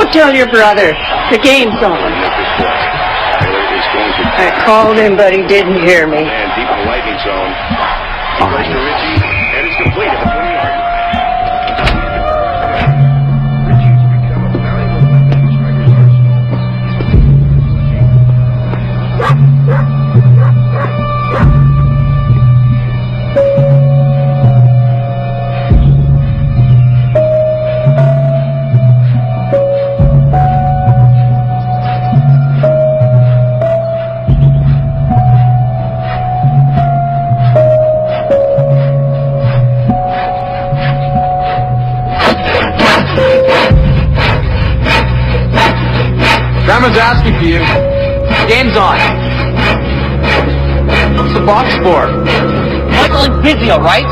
Go tell your brother. The game's on. I called him, but he didn't hear me. And deep in the lightning zone. Goes to Richie, and it's complete at the 20-yard line. Richie's become a valuable weapon in Striker's Grandma's asking for you. Game's on. What's the box for? Michael and busy, all right?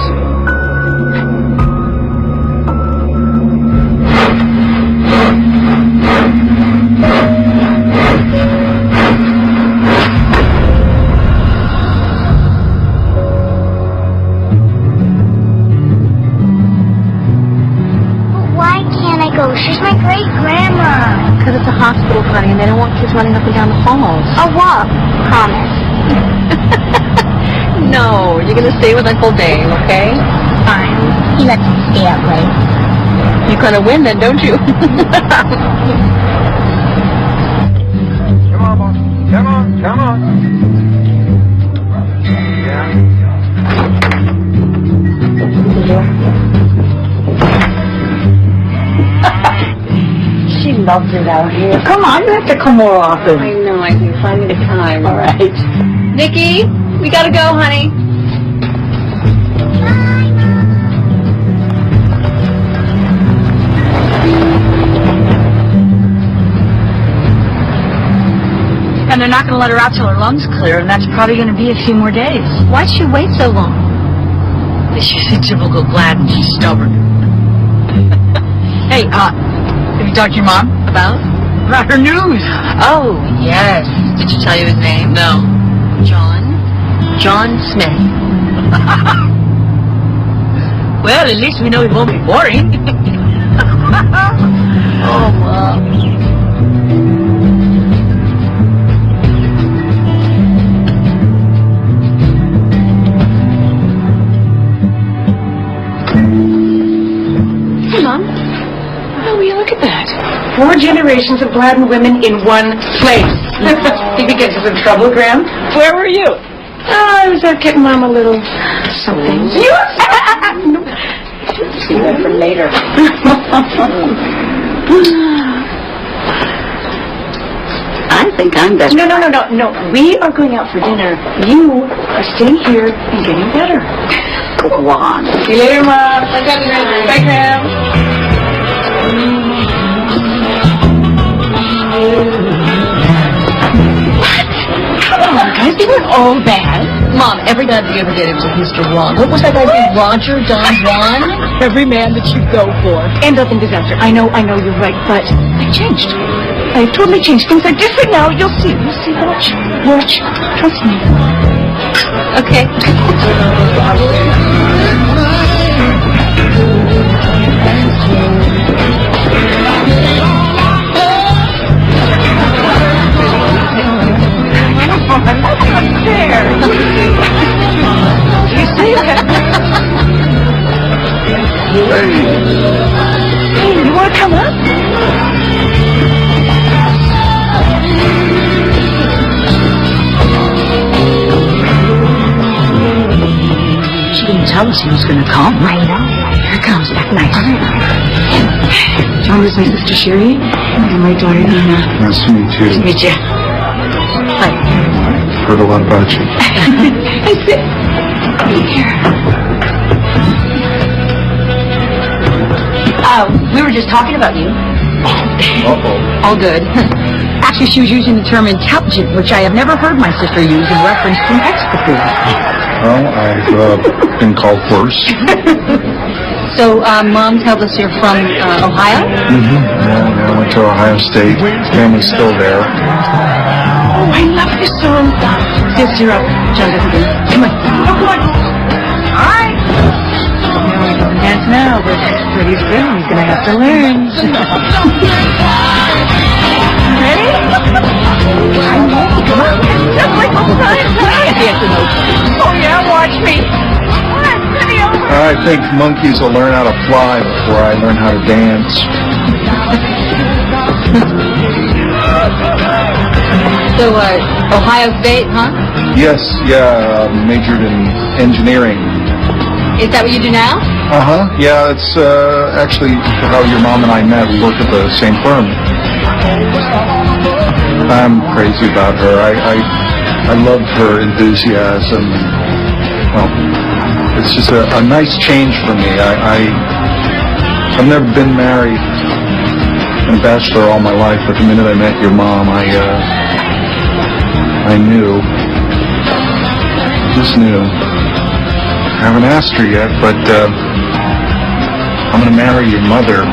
Why can't I go? She's my great-grandma. Because it's a hospital, honey, and they don't want kids running up and down the halls. I'll walk. Promise. No, you're going to stay with Uncle Dave, okay? Fine. He lets me stay up late. You kind of win then, don't you? Come on, boss. Come on, come on. Yeah. She loves it out here. Come on, you have to come more often. I know, I can find the time. All right. Nikki, we got to go, honey. And they're not going to let her out till her lungs clear, and that's probably going to be a few more days. Why'd she wait so long? She's a typical Glad and she's stubborn. Hey, have you talked to your mom? About? About her news. Oh, yes. Did she tell you his name? No. John Smith. Well, at least we know he won't be boring. Oh, Mom. Hey, Mom. Oh, will you look at that? 4 generations of Gladden women in one place. Did you get into some trouble, Graham? Where were you? Oh, I was out getting Mom a little something. You? See that for later. I think I'm better. No. We are going out for dinner. You are staying here and getting better. Go on. See you later, Mom. Bye, Graham. Come on, guys, they weren't all bad. Mom, every guy that you ever dated was a Mr. Wrong. What was that guy's name? Roger? Don Juan? Every man that you go for. End up in disaster. I know, you're right, but I changed. I've totally changed. Things are different now. You'll see. Watch. Trust me. Okay. I'm not there. You see that? Hey, you want to come up? She didn't tell us he was going to come. Right on. Here comes. That's nice. John is my sister Sherry, and my daughter Nina. Nice to meet you. Nice to meet you. Hi. Heard a lot about you. I said, here. We were just talking about you. Uh-oh. All good. Actually, she was using the term intelligent, which I have never heard my sister use in reference to an ex before. Well, I've been called worse. So, Mom tells us you're from Ohio? Mm-hmm. Yeah, I went to Ohio State. Family's still there. Oh, I love this song. Yes, you're up. John doesn't do it. Come on. Come on. All right. Dance now, but pretty soon he's going to have to learn. I think monkeys will learn how to fly before I learn how to dance. So, Ohio State, huh? Yes, yeah, majored in engineering. Is that what you do now? Uh-huh, yeah, it's actually how your mom and I met. We work at the same firm. I'm crazy about her. I love her enthusiasm. Well, it's just a nice change for me. I've never been married. Been a bachelor all my life, but the minute I met your mom, I knew. Just knew. I haven't asked her yet, but I'm going to marry your mother.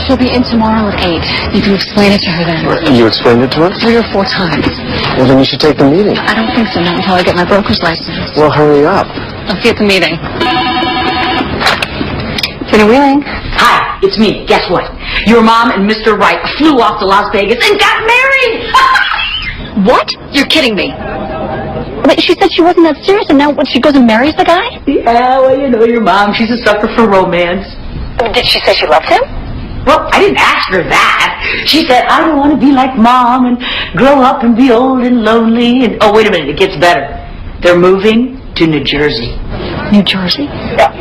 She'll be in tomorrow at 8. You can explain it to her then. You explained it to her? 3 or 4 times. Well, then you should take the meeting. I don't think so, not until I get my broker's license. Well, hurry up. I'll see you at the meeting. Jenny Wheeling. Hi, it's me. Guess what? Your mom and Mr. Wright flew off to Las Vegas and got married! What? You're kidding me. But she said she wasn't that serious, and now when she goes and marries the guy? Yeah, well, you know your mom. She's a sucker for romance. Did she say she loved him? Well, I didn't ask her that. She said, I don't want to be like Mom and grow up and be old and lonely. And oh, wait a minute, it gets better. They're moving to New Jersey. New Jersey? Yeah.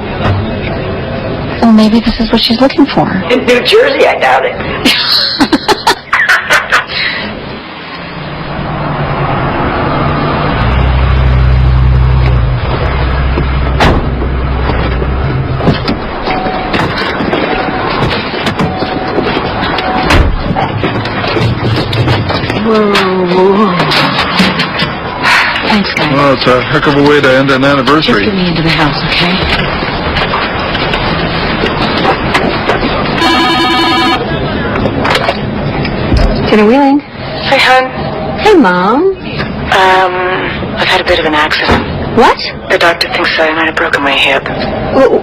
Well, maybe this is what she's looking for. In New Jersey, I doubt it. Whoa. Thanks, guys. Well, it's a heck of a way to end an Just anniversary. get me into the house, okay? Jenny Wheeling. Hey, hon. Hey, Mom. I've had a bit of an accident. What? The doctor thinks I might have broken my hip.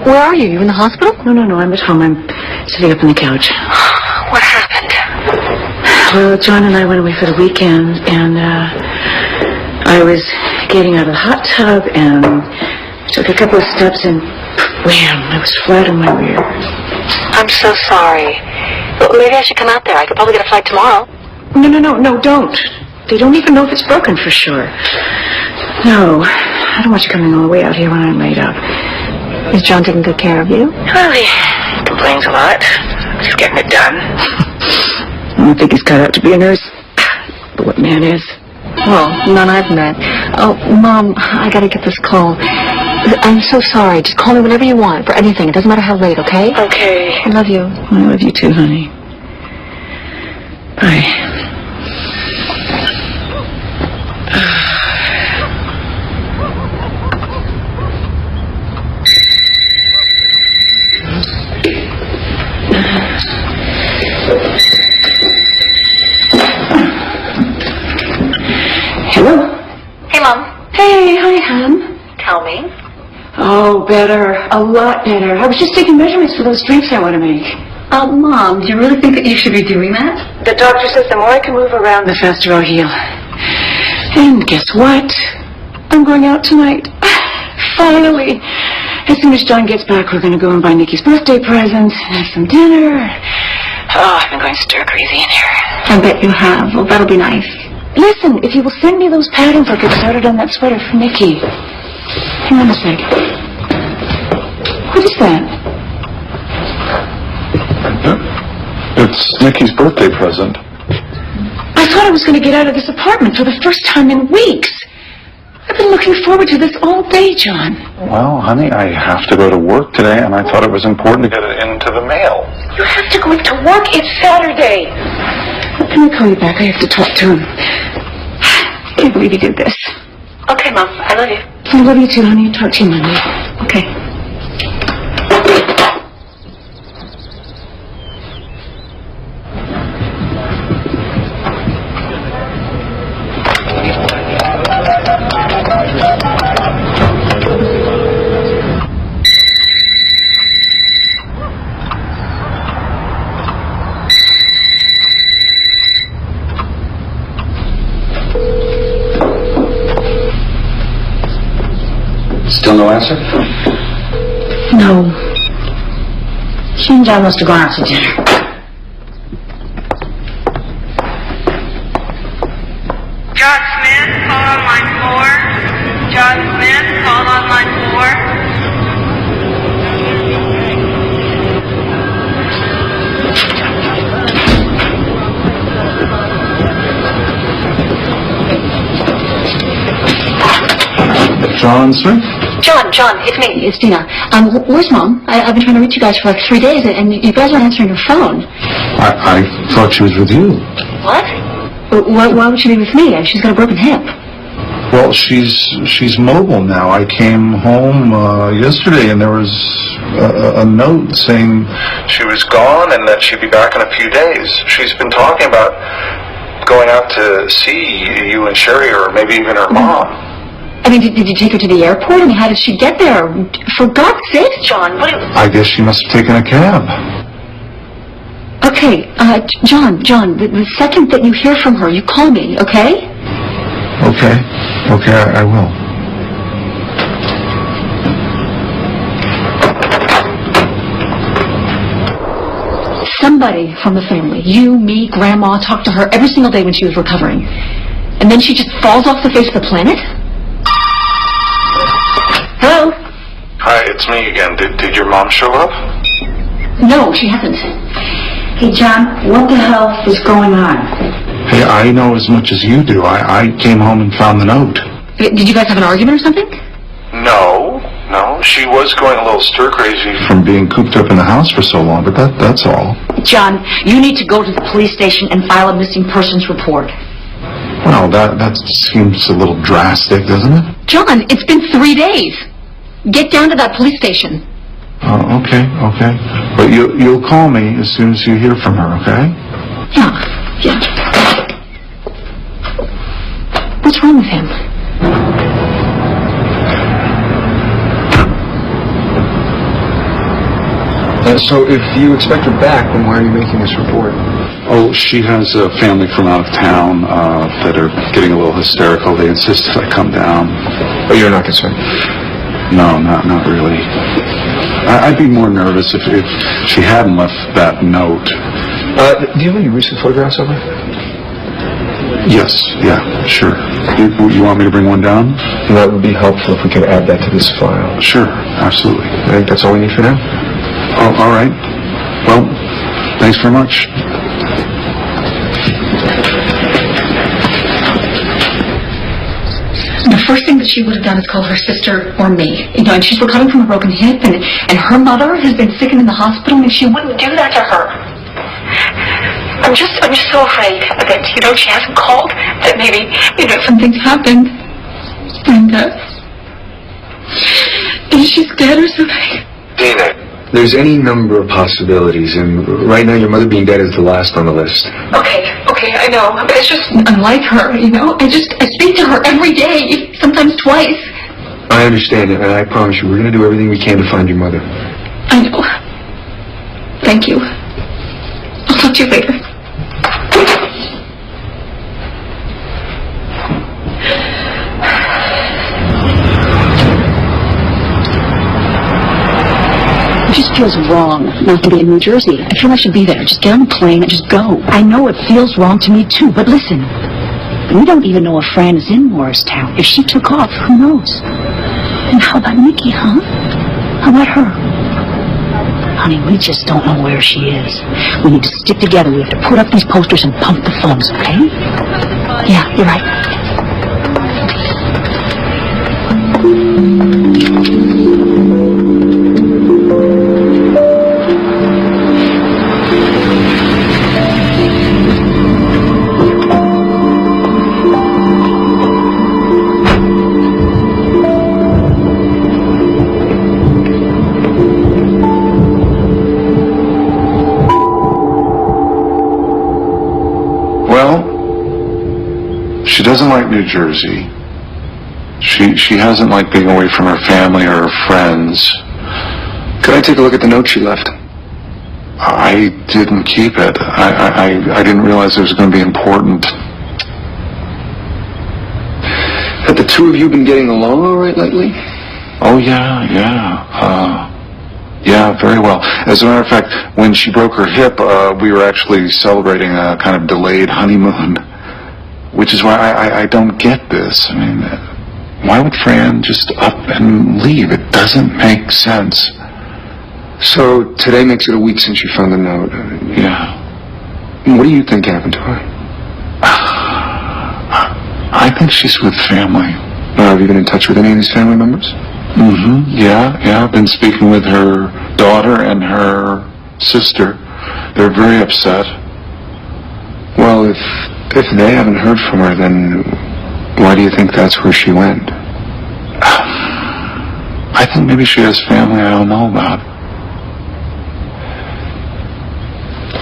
Where are you? You in the hospital? No, I'm at home. I'm sitting up on the couch. What happened? Well, John and I went away for the weekend, and I was getting out of the hot tub and took a couple of steps, and wham, I was flat on my rear. I'm so sorry. Well, maybe I should come out there. I could probably get a flight tomorrow. No, don't. They don't even know if it's broken for sure. No, I don't want you coming all the way out here when I'm laid up. Is John taking good care of you? Well, he complains a lot. He's getting it done. I don't think he's cut out to be a nurse. But what man is? Well, none I've met. Oh, Mom, I gotta get this call. I'm so sorry. Just call me whenever you want for anything. It doesn't matter how late, okay? Okay. I love you. I love you too, honey. Bye. Hello? Hey, Mom. Hey, hi, hon. Tell me. Oh, better. A lot better. I was just taking measurements for those drinks I want to make. Mom, do you really think that you should be doing that? The doctor says the more I can move around, the faster I'll heal. And guess what? I'm going out tonight. Finally. As soon as John gets back, we're going to go and buy Nikki's birthday present and have some dinner. Oh, I've been going stir crazy in here. I bet you have. Well, that'll be nice. Listen, if you will send me those patterns, I'll get started on that sweater for Nikki. Hang on a sec. What is that? It's Nikki's birthday present. I thought I was going to get out of this apartment for the first time in weeks. I've been looking forward to this all day, John. Well, honey, I have to go to work today, and I thought it was important to get it into the mail. You have to go into work. It's Saturday. Let me call you back. I have to talk to him. I can't believe you did this. Okay, Mom. I love you. I love you too, honey. Talk to you Monday. Okay. Still no answer? No. She and John must have gone out to dinner. John Smith, call on line 4. John Smith, call on line 4. John Smith? John, it's me. It's Dina. Where's Mom? I've been trying to reach you guys for like 3 days, and you guys aren't answering your phone. I thought she was with you. What? Why would she be with me? She's got a broken hip. Well, she's mobile now. I came home yesterday, and there was a note saying she was gone and that she'd be back in a few days. She's been talking about going out to see you and Sherry, or maybe even her mom. I mean, did you take her to the airport? I mean, how did she get there? For God's sake, John, what? I guess she must have taken a cab. Okay, John, the second that you hear from her, you call me, okay? Okay, I will. Somebody from the family, you, me, Grandma, talked to her every single day when she was recovering. And then she just falls off the face of the planet? Hello? Hi, it's me again. Did your mom show up? No, she hasn't. Hey, John, what the hell is going on? Hey, I know as much as you do. I came home and found the note. Did you guys have an argument or something? No. She was going a little stir-crazy from being cooped up in the house for so long, but that's all. John, you need to go to the police station and file a missing persons report. Well, that seems a little drastic, doesn't it? John, it's been 3 days. Get down to that police station. Oh, okay. But you'll call me as soon as you hear from her, okay? Yeah. What's wrong with him? So if you expect her back, then why are you making this report? Oh, she has a family from out of town that are getting a little hysterical. They insisted I come down. Oh, you're not concerned? No, not really. I'd be more nervous if she hadn't left that note. Do you have any recent photographs of her? Yes, yeah, sure. You want me to bring one down? That would be helpful if we could add that to this file. Sure, absolutely. I think that's all we need for now. Oh, all right. Well, thanks very much. The first thing that she would have done is call her sister or me. And she's recovering from a broken hip, and her mother has been sickened in the hospital, and she wouldn't do that to her. I'm just so afraid that, she hasn't called, that maybe, something's happened. And she's dead or something. Dina, there's any number of possibilities, and right now your mother being dead is the last on the list. Okay, I know, but it's just unlike her, I speak to her every day, sometimes twice. I understand it, and I promise you, we're going to do everything we can to find your mother. I know. Thank you. I'll talk to you later. It just feels wrong not to be in New Jersey. I feel I should be there. Just get on the plane and just go. I know it feels wrong to me, too, but listen. We don't even know if Fran is in Morristown. If she took off, who knows? And how about Nikki, huh? How about her? Honey, we just don't know where she is. We need to stick together. We have to put up these posters and pump the phones, okay? Yeah, you're right. She doesn't like New Jersey. She hasn't liked being away from her family or her friends. Could I take a look at the note she left? I didn't keep it. I didn't realize it was going to be important. Have the two of you been getting along all right lately? Oh, yeah. Yeah, very well. As a matter of fact, when she broke her hip, we were actually celebrating a kind of delayed honeymoon, which is why I don't get this. I mean, why would Fran just up and leave? It doesn't make sense. So today makes it a week since you found the note. Yeah. What do you think happened to her? I think she's with family. Have you been in touch with any of these family members? Yeah. I've been speaking with her daughter and her sister. They're very upset. Well, if they haven't heard from her, then why do you think that's where she went? I think maybe she has family I don't know about.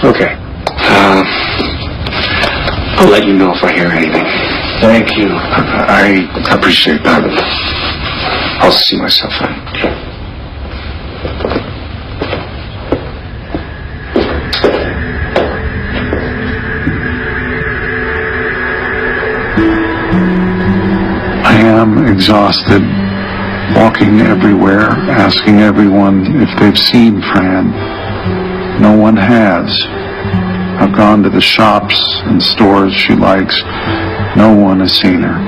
Okay. I'll let you know if I hear anything. Thank you. I appreciate that. I'll see myself in. I am exhausted, walking everywhere, asking everyone if they've seen Fran. No one has. I've gone to the shops and stores she likes. No one has seen her.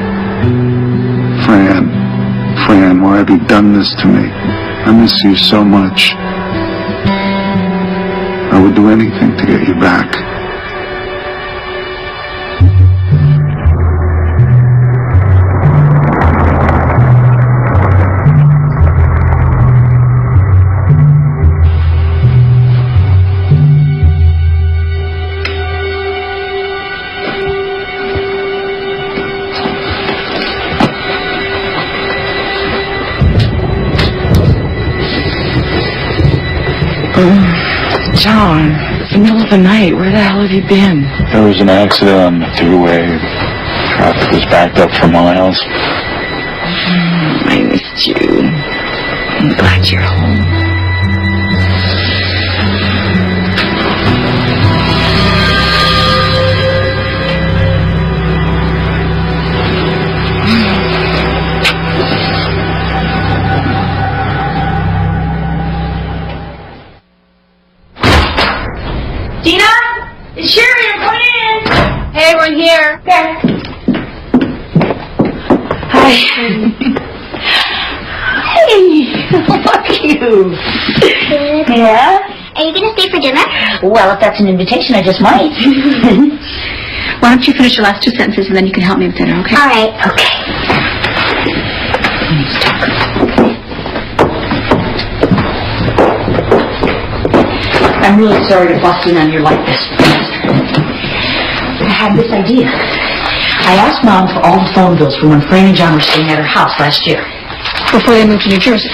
Fran, why have you done this to me? I miss you so much. I would do anything to get you back. John, it's the middle of the night. Where the hell have you been? There was an accident on the thruway. Traffic was backed up for miles. I missed you. I'm glad you're home. Dina? It's Sherry, I'm coming in. Hey, we're in here. Hi. Hey, how are you? Yeah? Are you gonna stay for dinner? Well, if that's an invitation, I just might. Why don't you finish your last two sentences and then you can help me with dinner, okay? All right. Okay. I'm really sorry to bust in on you like this. I had this idea. I asked Mom for all the phone bills from when Fran and John were staying at her house last year. Before they moved to New Jersey.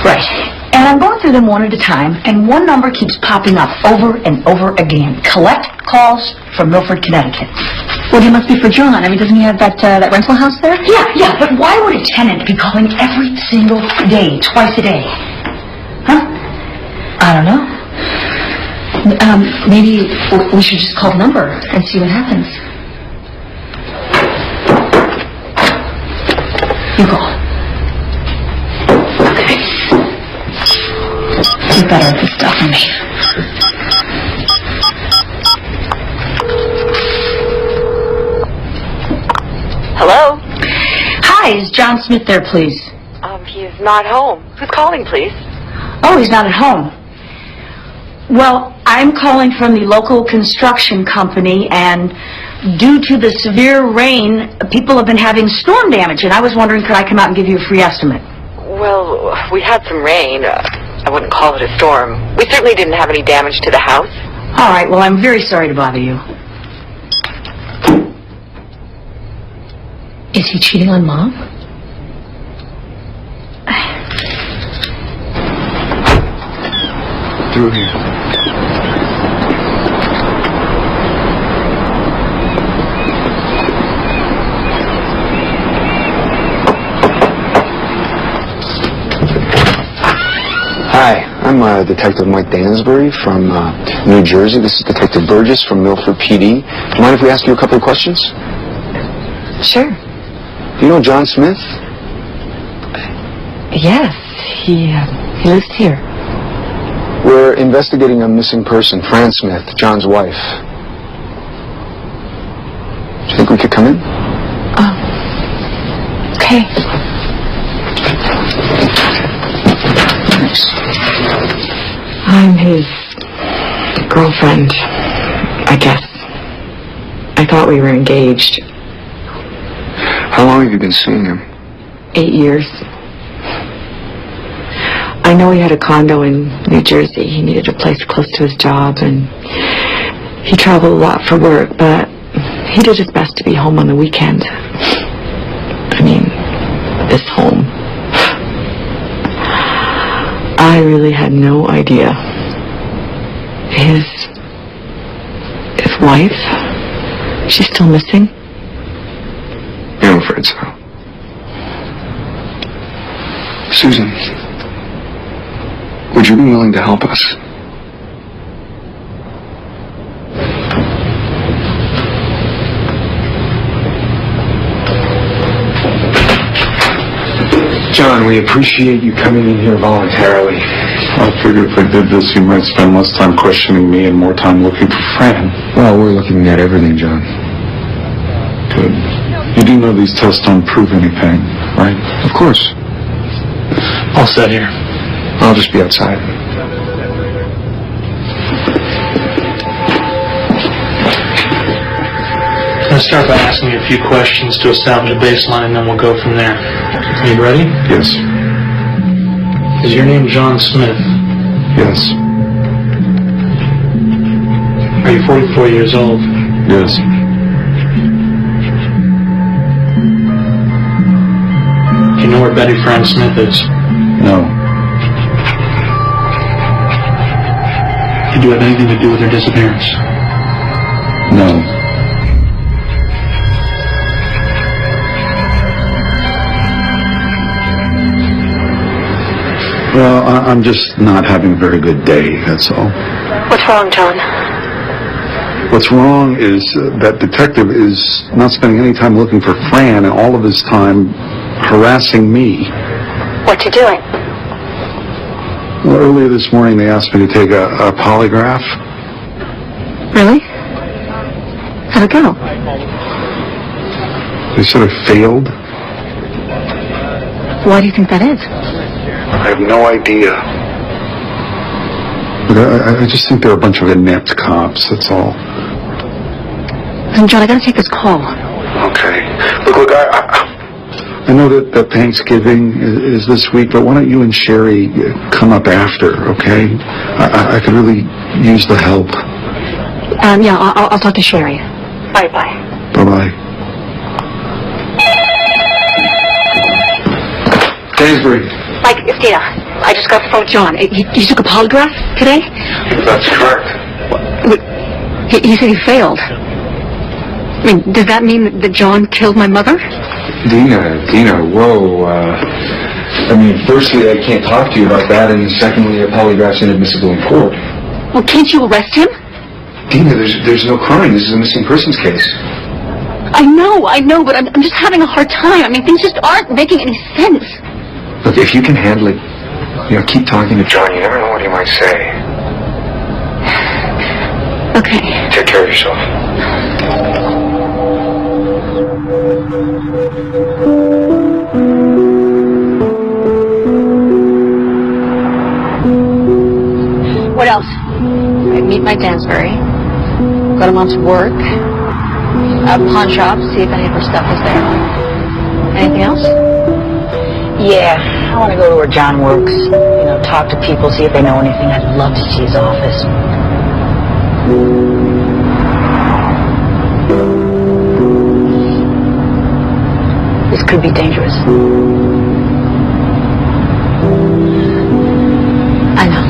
Right. And I'm going through them one at a time, and one number keeps popping up over and over again. Collect calls from Milford, Connecticut. Well, they must be for John. I mean, doesn't he have that rental house there? Yeah, but why would a tenant be calling every single day, twice a day? Huh? I don't know. Maybe we should just call the number and see what happens. You call. Okay. You're better at this stuff than me. Hello? Hi, is John Smith there, please? He's not home. Who's calling, please? Oh, he's not at home. Well, I'm calling from the local construction company, and due to the severe rain, people have been having storm damage, and I was wondering, could I come out and give you a free estimate? Well, we had some rain. I wouldn't call it a storm. We certainly didn't have any damage to the house. All right, well, I'm very sorry to bother you. Is he cheating on Mom? Through here. Hi, I'm Detective Mike Dansbury from New Jersey. This is Detective Burgess from Milford PD. Mind if we ask you a couple of questions? Sure. Do you know John Smith? Yes. He lives here. We're investigating a missing person, Fran Smith, John's wife. Do you think we could come in? Okay. I'm his girlfriend, I guess. I thought we were engaged. How long have you been seeing him? 8 years. I know he had a condo in New Jersey. He needed a place close to his job, and he traveled a lot for work, but he did his best to be home on the weekend. I mean, this home. I really had no idea. His wife, she's still missing? Yeah, I'm afraid so. Susan, would you be willing to help us? John, we appreciate you coming in here voluntarily. I figured if I did this, you might spend less time questioning me and more time looking for Fran. Well, we're looking at everything, John. Good. You do know these tests don't prove anything, right? Of course. All set here. I'll just be outside. I'm going to start by asking you a few questions to establish a baseline, and then we'll go from there. Are you ready? Yes. Is your name John Smith? Yes. Are you 44 years old? Yes. Do you know where Betty Fran Smith is? No. Did you have anything to do with her disappearance? No. Well, I'm just not having a very good day, that's all. What's wrong, John? What's wrong is that detective is not spending any time looking for Fran and all of his time harassing me. What you doing? Well, earlier this morning they asked me to take a polygraph. Really? How'd it go? They said I failed. Why do you think that is? I have no idea. But I just think they're a bunch of inept cops, that's all. Listen, John, I gotta take this call. Okay. Look, I know that Thanksgiving is this week, but why don't you and Sherry come up after, okay? I could really use the help. Yeah, I'll talk to Sherry. Bye-bye. Bye-bye. Dansbury. Mike, it's Dina. I just got the phone. John, you took a polygraph today? That's correct. He said he failed. I mean, does that mean that John killed my mother? Dina, whoa. I mean, firstly, I can't talk to you about that, and secondly, a polygraph's inadmissible in court. Well, can't you arrest him? Dina, there's no crime. This is a missing persons case. I know, but I'm just having a hard time. I mean, things just aren't making any sense. Look, if you can handle it, keep talking to John. You never know what he might say. Okay. Take care of yourself. What else? I meet my Dansbury. Go to Mom's work. Pawn shop, see if any of her stuff is there. Anything else? Yeah, I want to go to where John works. Talk to people, see if they know anything. I'd love to see his office. This could be dangerous. I know.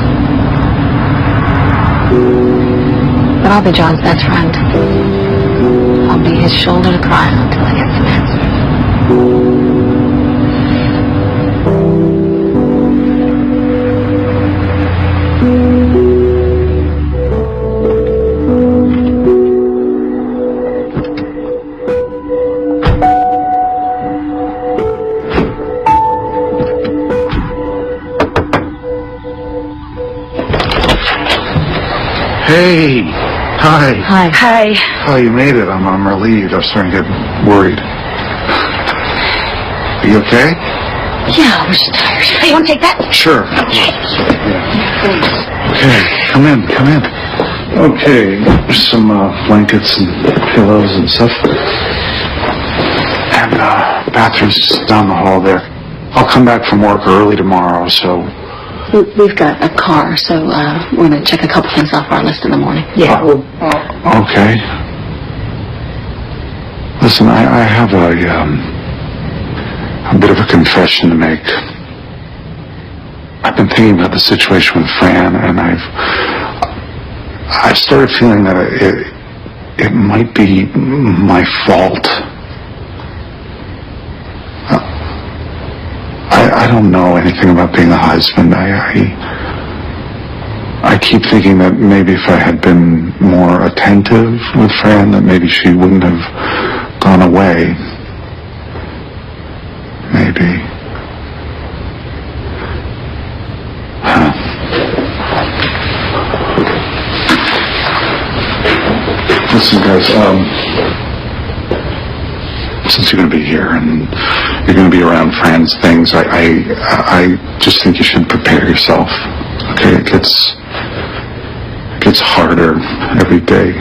But I'll be John's best friend. I'll be his shoulder to cry on until I get some answers. Hey. Hi. Hi. Oh, you made it. I'm relieved. I was starting to get worried. Are you okay? Yeah, I was tired. Hey, you want to take that? Sure. Okay. Okay, come in. Okay, there's some blankets and pillows and stuff. And bathroom's down the hall there. I'll come back from work early tomorrow, so... We've got a car, so we're going to check a couple things off our list in the morning. Yeah. Okay. Listen, I have a bit of a confession to make. I've been thinking about the situation with Fran, and I've started feeling that it might be my fault. I don't know anything about being a husband. I keep thinking that maybe if I had been more attentive with Fran, that maybe she wouldn't have gone away. Maybe. Listen, guys, since you're going to be here and you're going to be around Fran's things, I just think you should prepare yourself. Okay, it gets harder every day.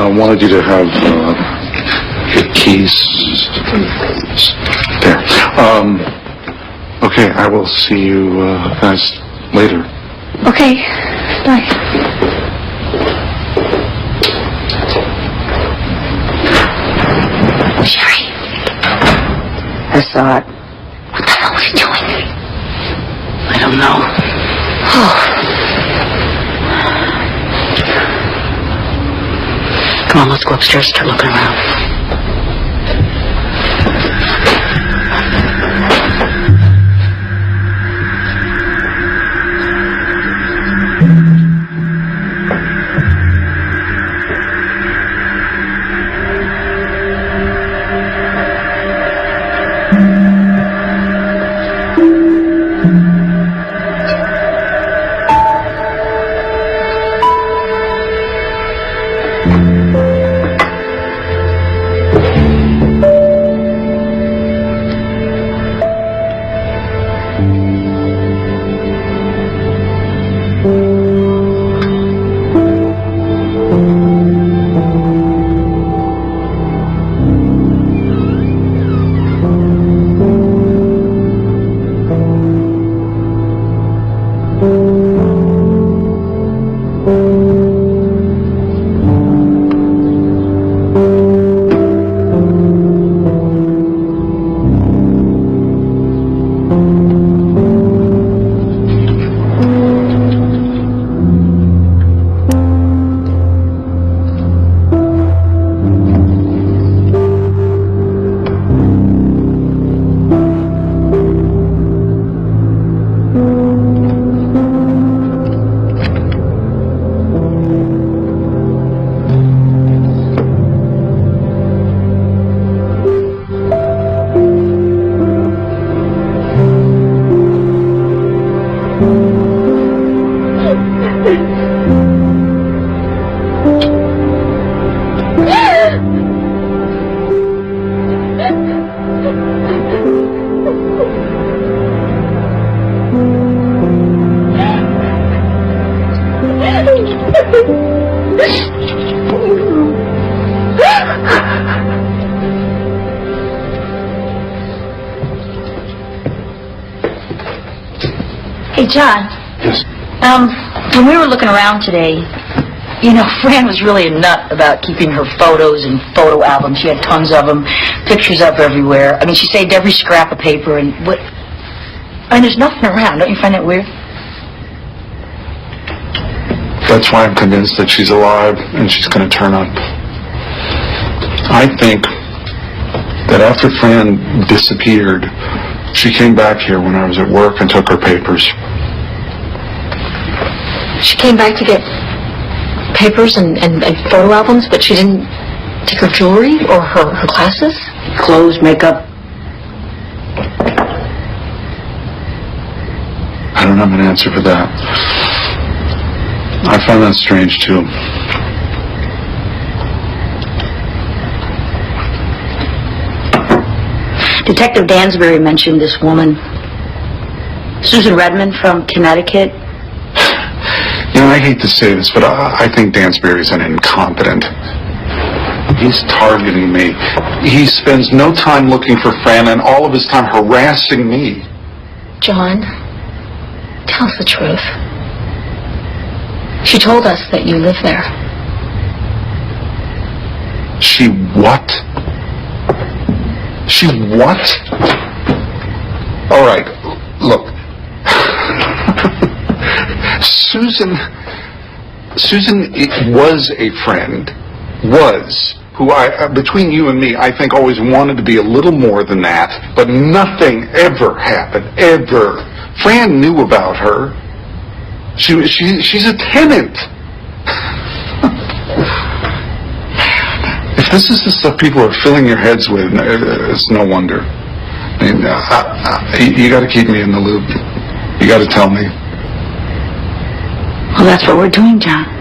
I wanted you to have your keys there. Okay, I will see you guys later. Okay. Bye. Sherry. I saw it. What the hell was he doing? I don't know. Oh. Come on, let's go upstairs and start looking around. Hey, John. Yes. When we were looking around today, you know, Fran was really a nut about keeping her photos and photo albums. She had tons of them, pictures up everywhere. I mean, she saved every scrap of paper and what. And there's nothing around. Don't you find that weird? That's why I'm convinced that she's alive and she's going to turn up. I think that after Fran disappeared, she came back here when I was at work and took her papers. She came back to get papers and photo albums, but she didn't take her jewelry or her glasses? Clothes, makeup. I don't have an answer for that. I find that strange, too. Detective Dansbury mentioned this woman, Susan Redmond from Connecticut. You know, I hate to say this, but I think Dansbury's an incompetent. He's targeting me. He spends no time looking for Fran and all of his time harassing me. John, tell us the truth. She told us that you live there. She what? She what? All right, look. Susan was a friend, who between you and me, I think always wanted to be a little more than that, but nothing ever happened, ever. Fran knew about her. She's a tenant. If this is the stuff people are filling your heads with, it's no wonder. I mean, you got to keep me in the loop. You got to tell me. Well, that's what we're doing, John.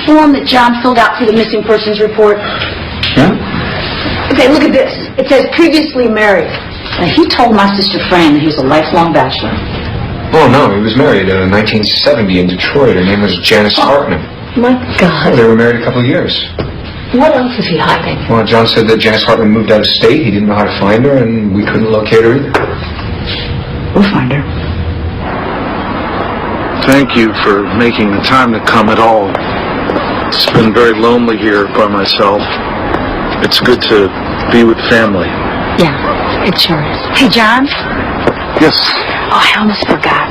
Form that John filled out for the missing persons report. Yeah? Okay, look at this. It says previously married. Now, he told my sister Fran that he was a lifelong bachelor. Oh, no, he was married in 1970 in Detroit. Her name was Janice Hartman. My God. They were married a couple of years. What else is he hiding? Well, John said that Janice Hartman moved out of state. He didn't know how to find her, and we couldn't locate her either. We'll find her. Thank you for making the time to come at all. It's been very lonely here by myself. It's good to be with family. Yeah, it sure is. Hey, John. Yes. Oh, I almost forgot.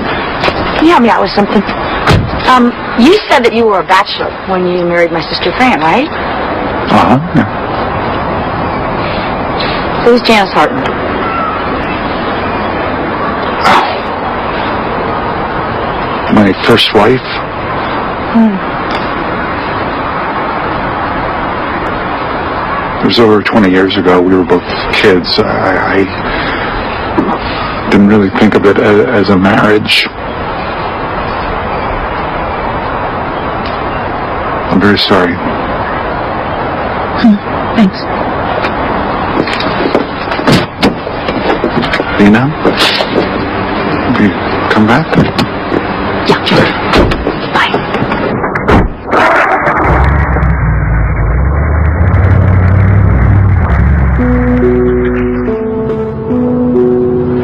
Can you help me out with something? You said that you were a bachelor when you married my sister Fran, right? Yeah. Who's Janice Hartman? My first wife. It was over 20 years ago. We were both kids. I didn't really think of it as a marriage. I'm very sorry. Thanks. Lena? Have you come back? Yeah, sure. Bye.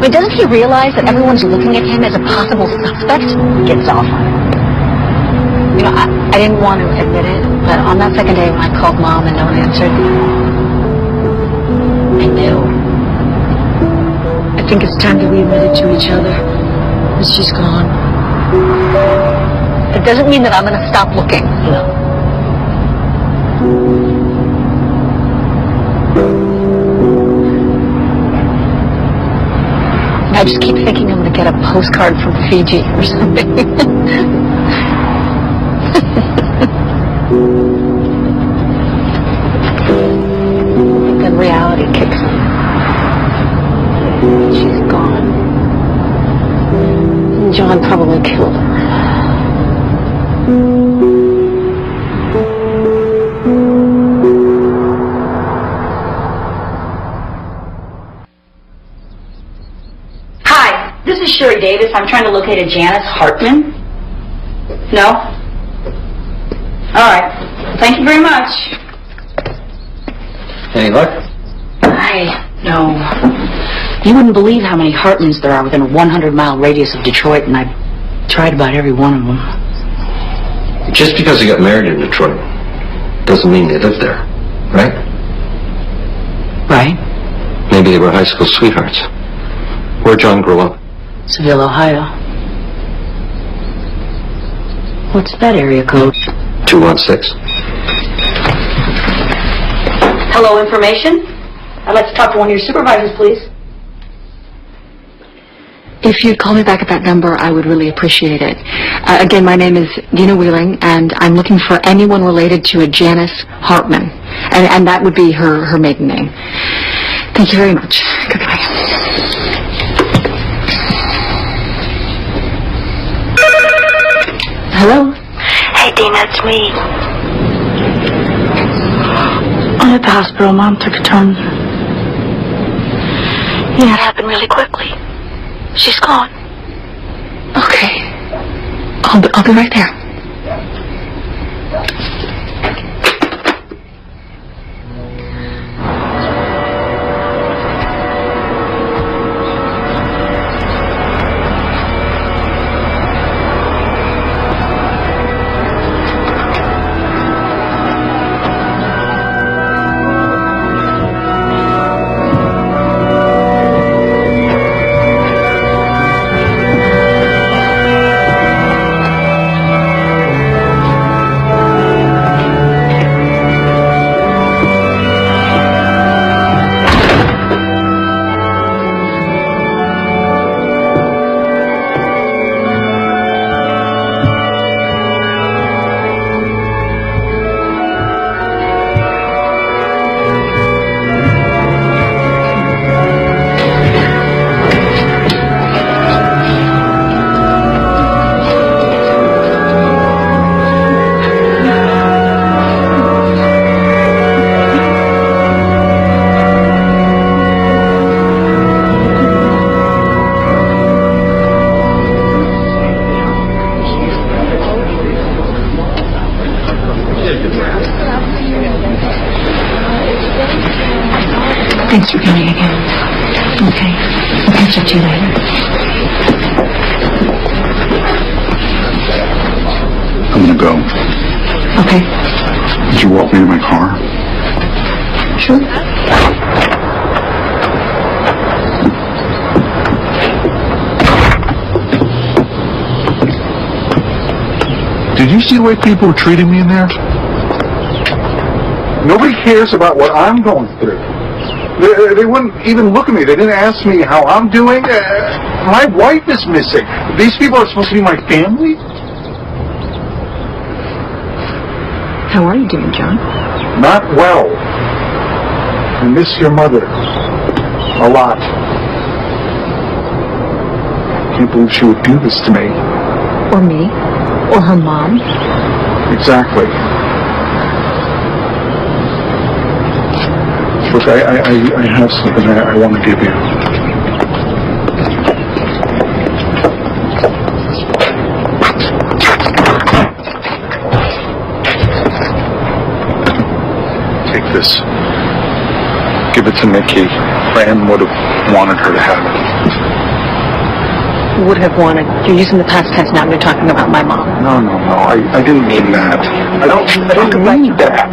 But doesn't he realize that everyone's looking at him as a possible suspect? Gets off on it. You know, I didn't want to admit it, but on that second day when I called Mom and no one answered, I knew. I think it's time that we admit it to each other. That she's gone. It doesn't mean that I'm going to stop looking, you know. I just keep thinking I'm going to get a postcard from Fiji or something. Then reality kicks in. She's gone. and killed her. Hi, this is Sherry Davis. I'm trying to locate a Janice Hartman. No? All right. Thank you very much. Any luck? No. You wouldn't believe how many Hartmans there are within a 100-mile radius of Detroit, and I've tried about every one of them. Just because they got married in Detroit doesn't mean they lived there, right? Right? Maybe they were high school sweethearts. Where'd John grow up? Seville, Ohio. What's that area code? 216. Hello, information? I'd like to talk to one of your supervisors, please. If you'd call me back at that number, I would really appreciate it. Again, my name is Dina Wheeling, and I'm looking for anyone related to a Janice Hartman. And that would be her maiden name. Thank you very much. Goodbye. Hello? Hey, Dina, it's me. I'm at the hospital. Mom took a turn. Yeah, it happened really quickly. She's gone. Okay. I'll be right there. Thanks for coming again. Okay. I'll catch up to you later. I'm gonna go. Okay. Would you walk me to my car? Sure. Did you see the way people were treating me in there? Nobody cares about what I'm going through. They wouldn't even look at me. They didn't ask me how I'm doing. My wife is missing. These people are supposed to be my family? How are you doing, John? Not well. I miss your mother. A lot. I can't believe she would do this to me. Or me? Or her mom? Exactly. Look, I have something I want to give you. Take this. Give it to Nikki. Fran would have wanted her to have it. Would have wanted. You're using the past tense now. You're talking about my mom. No. I didn't mean that. I don't mean that.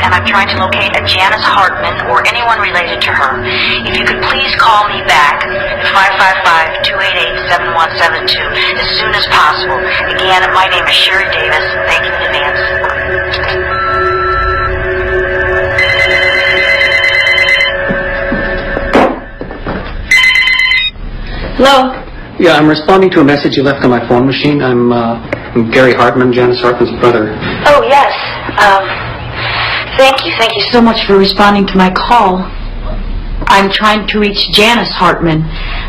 I'm trying to locate a Janice Hartman or anyone related to her. If you could please call me back at 555-288-7172 as soon as possible. Again, my name is Sherry Davis. Thank you in advance. Hello? Yeah, I'm responding to a message you left on my phone machine. I'm Gary Hartman, Janice Hartman's brother. Oh, yes. Thank you so much for responding to my call. I'm trying to reach Janice Hartman.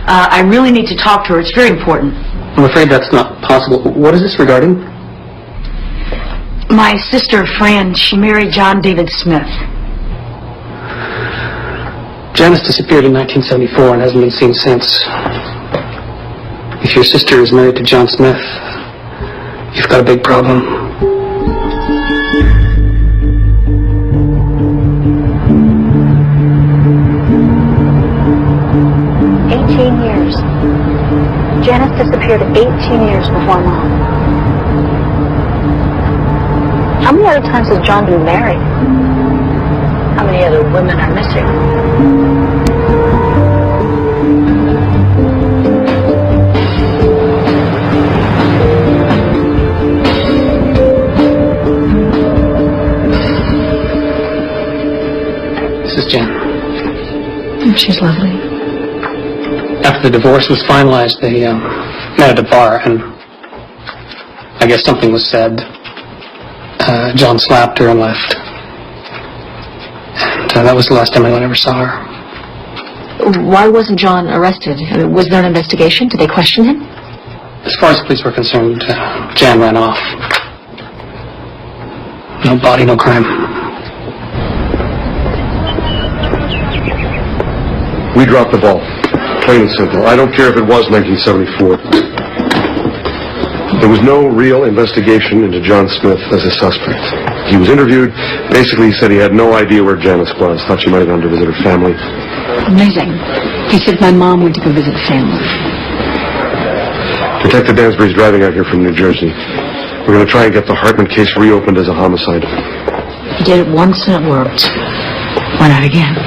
I really need to talk to her. It's very important. I'm afraid that's not possible. What is this regarding? My sister, Fran, she married John David Smith. Janice disappeared in 1974 and hasn't been seen since. If your sister is married to John Smith, you've got a big problem. Years. Janice disappeared 18 years before Mom. How many other times has John been married? How many other women are missing? This is Jan. She's lovely. After the divorce was finalized, they met at a bar, and I guess something was said. John slapped her and left. And that was the last time anyone ever saw her. Why wasn't John arrested? I mean, was there an investigation? Did they question him? As far as the police were concerned, Jan ran off. No body, no crime. We dropped the ball. Plain and simple. I don't care if it was 1974. There was no real investigation into John Smith as a suspect. He was interviewed. Basically, he said he had no idea where Janice was. Thought she might have gone to visit her family. Amazing. He said my mom went to go visit family. Detective Dansbury's driving out here from New Jersey. We're going to try and get the Hartman case reopened as a homicide. He did it once and it worked. Why not again?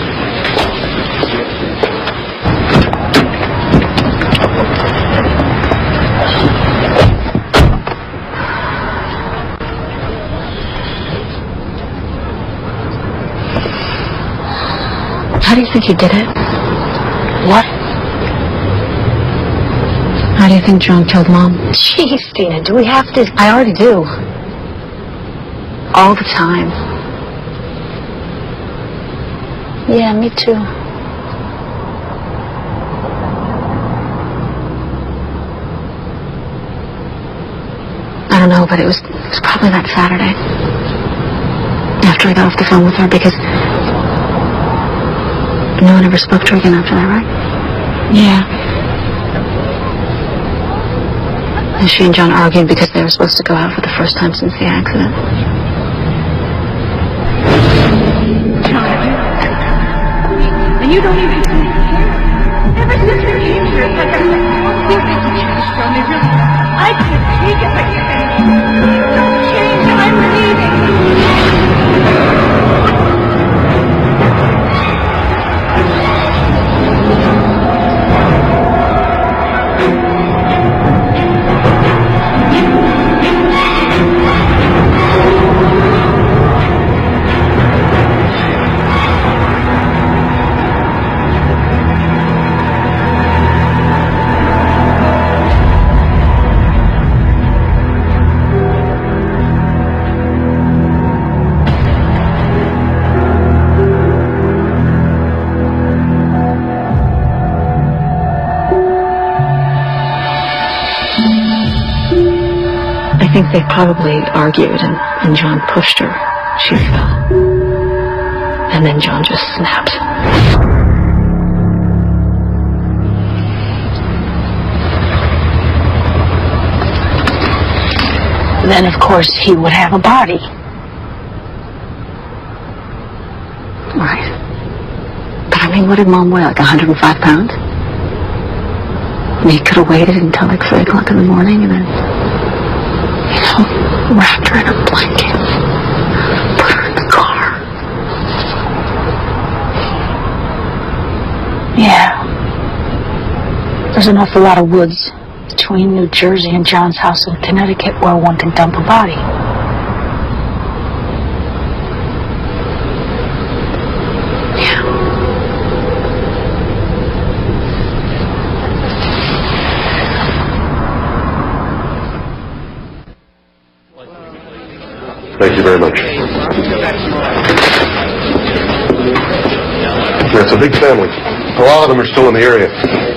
How do you think he did it? What? How do you think John killed Mom? Jeez, Dina, do we have to? I already do. All the time. Yeah, me too. I don't know, but it was probably that Saturday. After I got off the phone with her, because no one ever spoke to her again after that, right? Yeah. And she and John argued because they were supposed to go out for the first time since the accident. And you don't even care. Ever since we came here, it's like everything changed for me, really. I can't take it, but you don't change. I'm leaving. I think they probably argued, and John pushed her. She fell. And then John just snapped. Then, of course, he would have a body. Right. But I mean, what did Mom weigh, like 105 pounds? I mean, he could have waited until like 3 o'clock in the morning and then, you know, wrapped her in a blanket, put her in the car. Yeah. There's an awful lot of woods between New Jersey and John's house in Connecticut where one can dump a body. very much. Yeah, it's a big family. A lot of them are still in the area.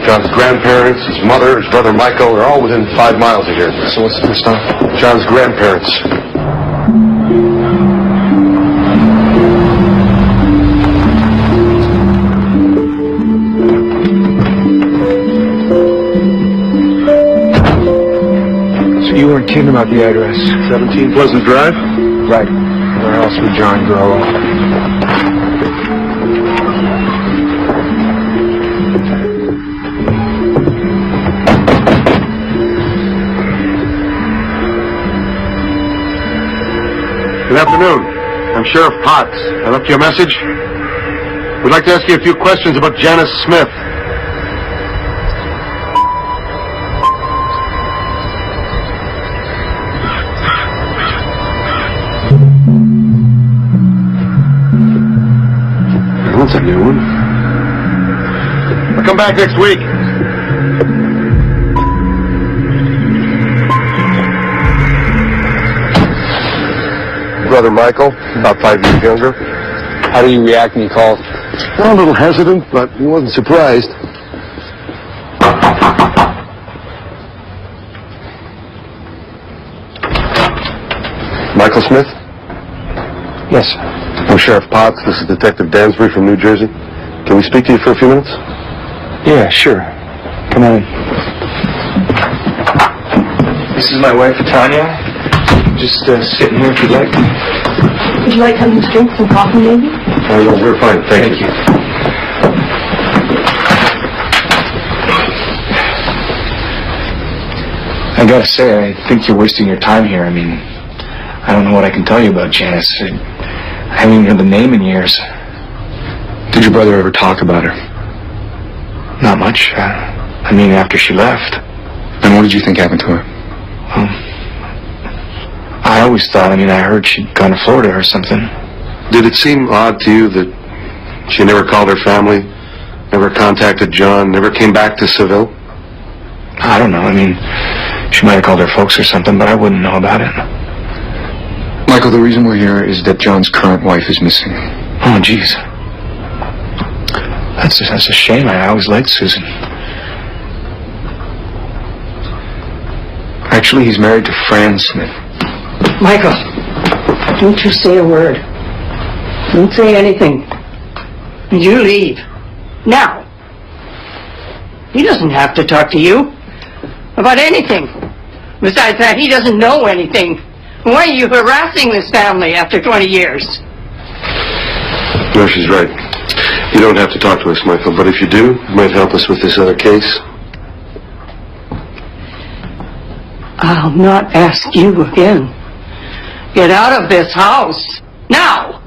John's grandparents, his mother, his brother Michael, they're all within 5 miles of here. So what's the first stop? John's grandparents. So you weren't kidding about the address? 17 Pleasant Drive? Right. Where else would John grow up? Good afternoon. I'm Sheriff Potts. I left you a message. We'd like to ask you a few questions about Janice Smith. That's a new one. I'll come back next week. Brother Michael, about 5 years younger. How do you react when he calls? Well, a little hesitant, but he wasn't surprised. Michael Smith? Yes. I'm Sheriff Potts. This is Detective Dansbury from New Jersey. Can we speak to you for a few minutes? Yeah, sure. Come on in. This is my wife, Tanya. Just sitting here if you'd like. Would you like something to drink, some coffee maybe? Oh, no, we're fine. Thank you. I gotta say, I think you're wasting your time here. I mean, I don't know what I can tell you about Janice. I haven't even heard the name in years. Did your brother ever talk about her? Not much. I mean, after she left. And what did you think happened to her? I always thought, I heard she'd gone to Florida or something. Did it seem odd to you that she never called her family, never contacted John, never came back to Seville? I don't know. She might have called her folks or something, but I wouldn't know about it. Michael, the reason we're here is that John's current wife is missing. Oh, jeez. That's a shame. I always liked Susan. Actually, he's married to Fran Smith. Michael, don't you say a word. Don't say anything. You leave. Now. He doesn't have to talk to you about anything. Besides that, he doesn't know anything. Why are you harassing this family after 20 years? No, she's right. You don't have to talk to us, Michael, but if you do, it might help us with this other case. I'll not ask you again. Get out of this house. Now!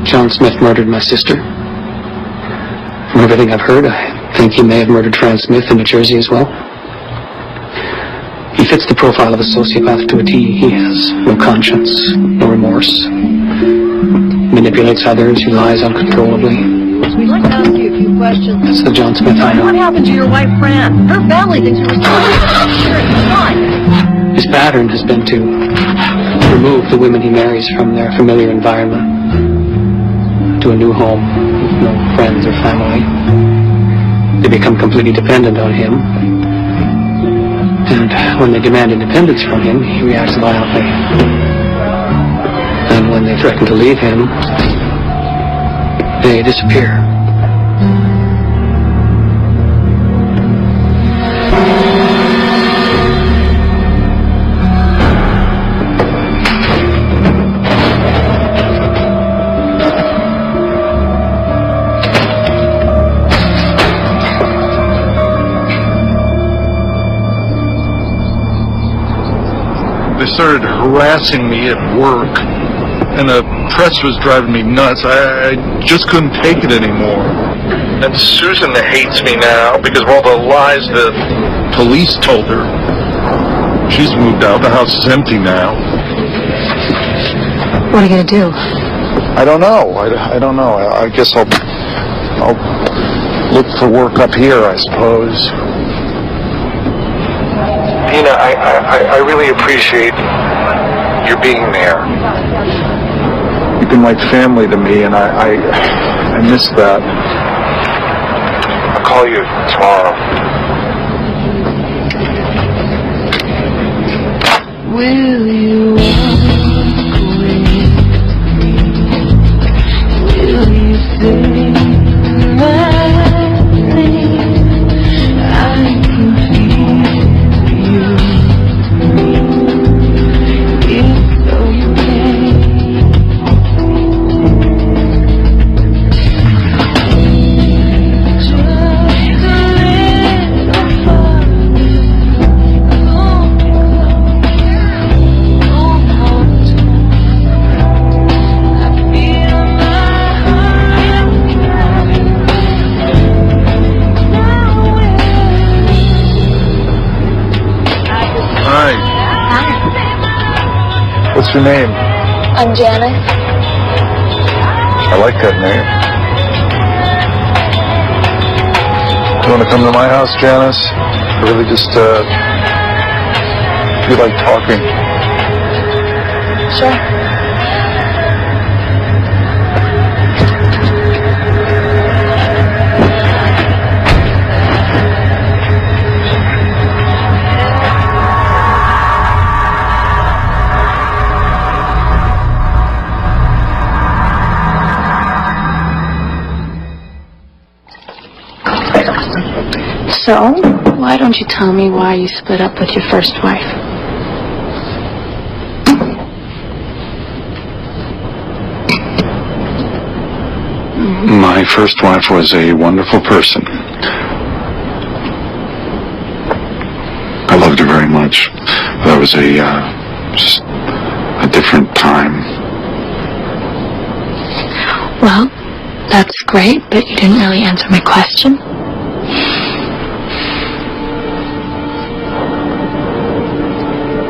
John Smith murdered my sister. From everything I've heard, I think he may have murdered Fran Smith in New Jersey as well. He fits the profile of a sociopath to a T. He has no conscience, no remorse. Manipulates others, he lies uncontrollably. We'd like to ask you a few questions. That's the John Smith I know. What happened to your wife, Fran? Her family thinks you're responsible for her insurance. Why? His pattern has been to remove the women he marries from their familiar environment to a new home with no friends or family. They become completely dependent on him. And when they demand independence from him, he reacts violently. And when they threaten to leave him, they disappear. They started harassing me at work, and the press was driving me nuts. I just couldn't take it anymore. And Susan hates me now because of all the lies the police told her. She's moved out. The house is empty now. What are you going to do? I don't know. I don't know. I guess I'll look for work up here, I suppose. Tina, I really appreciate your being there. You've been like family to me, and I miss that. I'll call you tomorrow. Will you walk with me? Will you sing my name? I can feel you. It's okay. Just a little farther. Hi. What's your name? I'm Janice. I like that name. Do you want to come to my house, Janice? I really just, feel like talking. Sure. So, why don't you tell me why you split up with your first wife? My first wife was a wonderful person. I loved her very much. That was just a different time. Well, that's great, but you didn't really answer my question.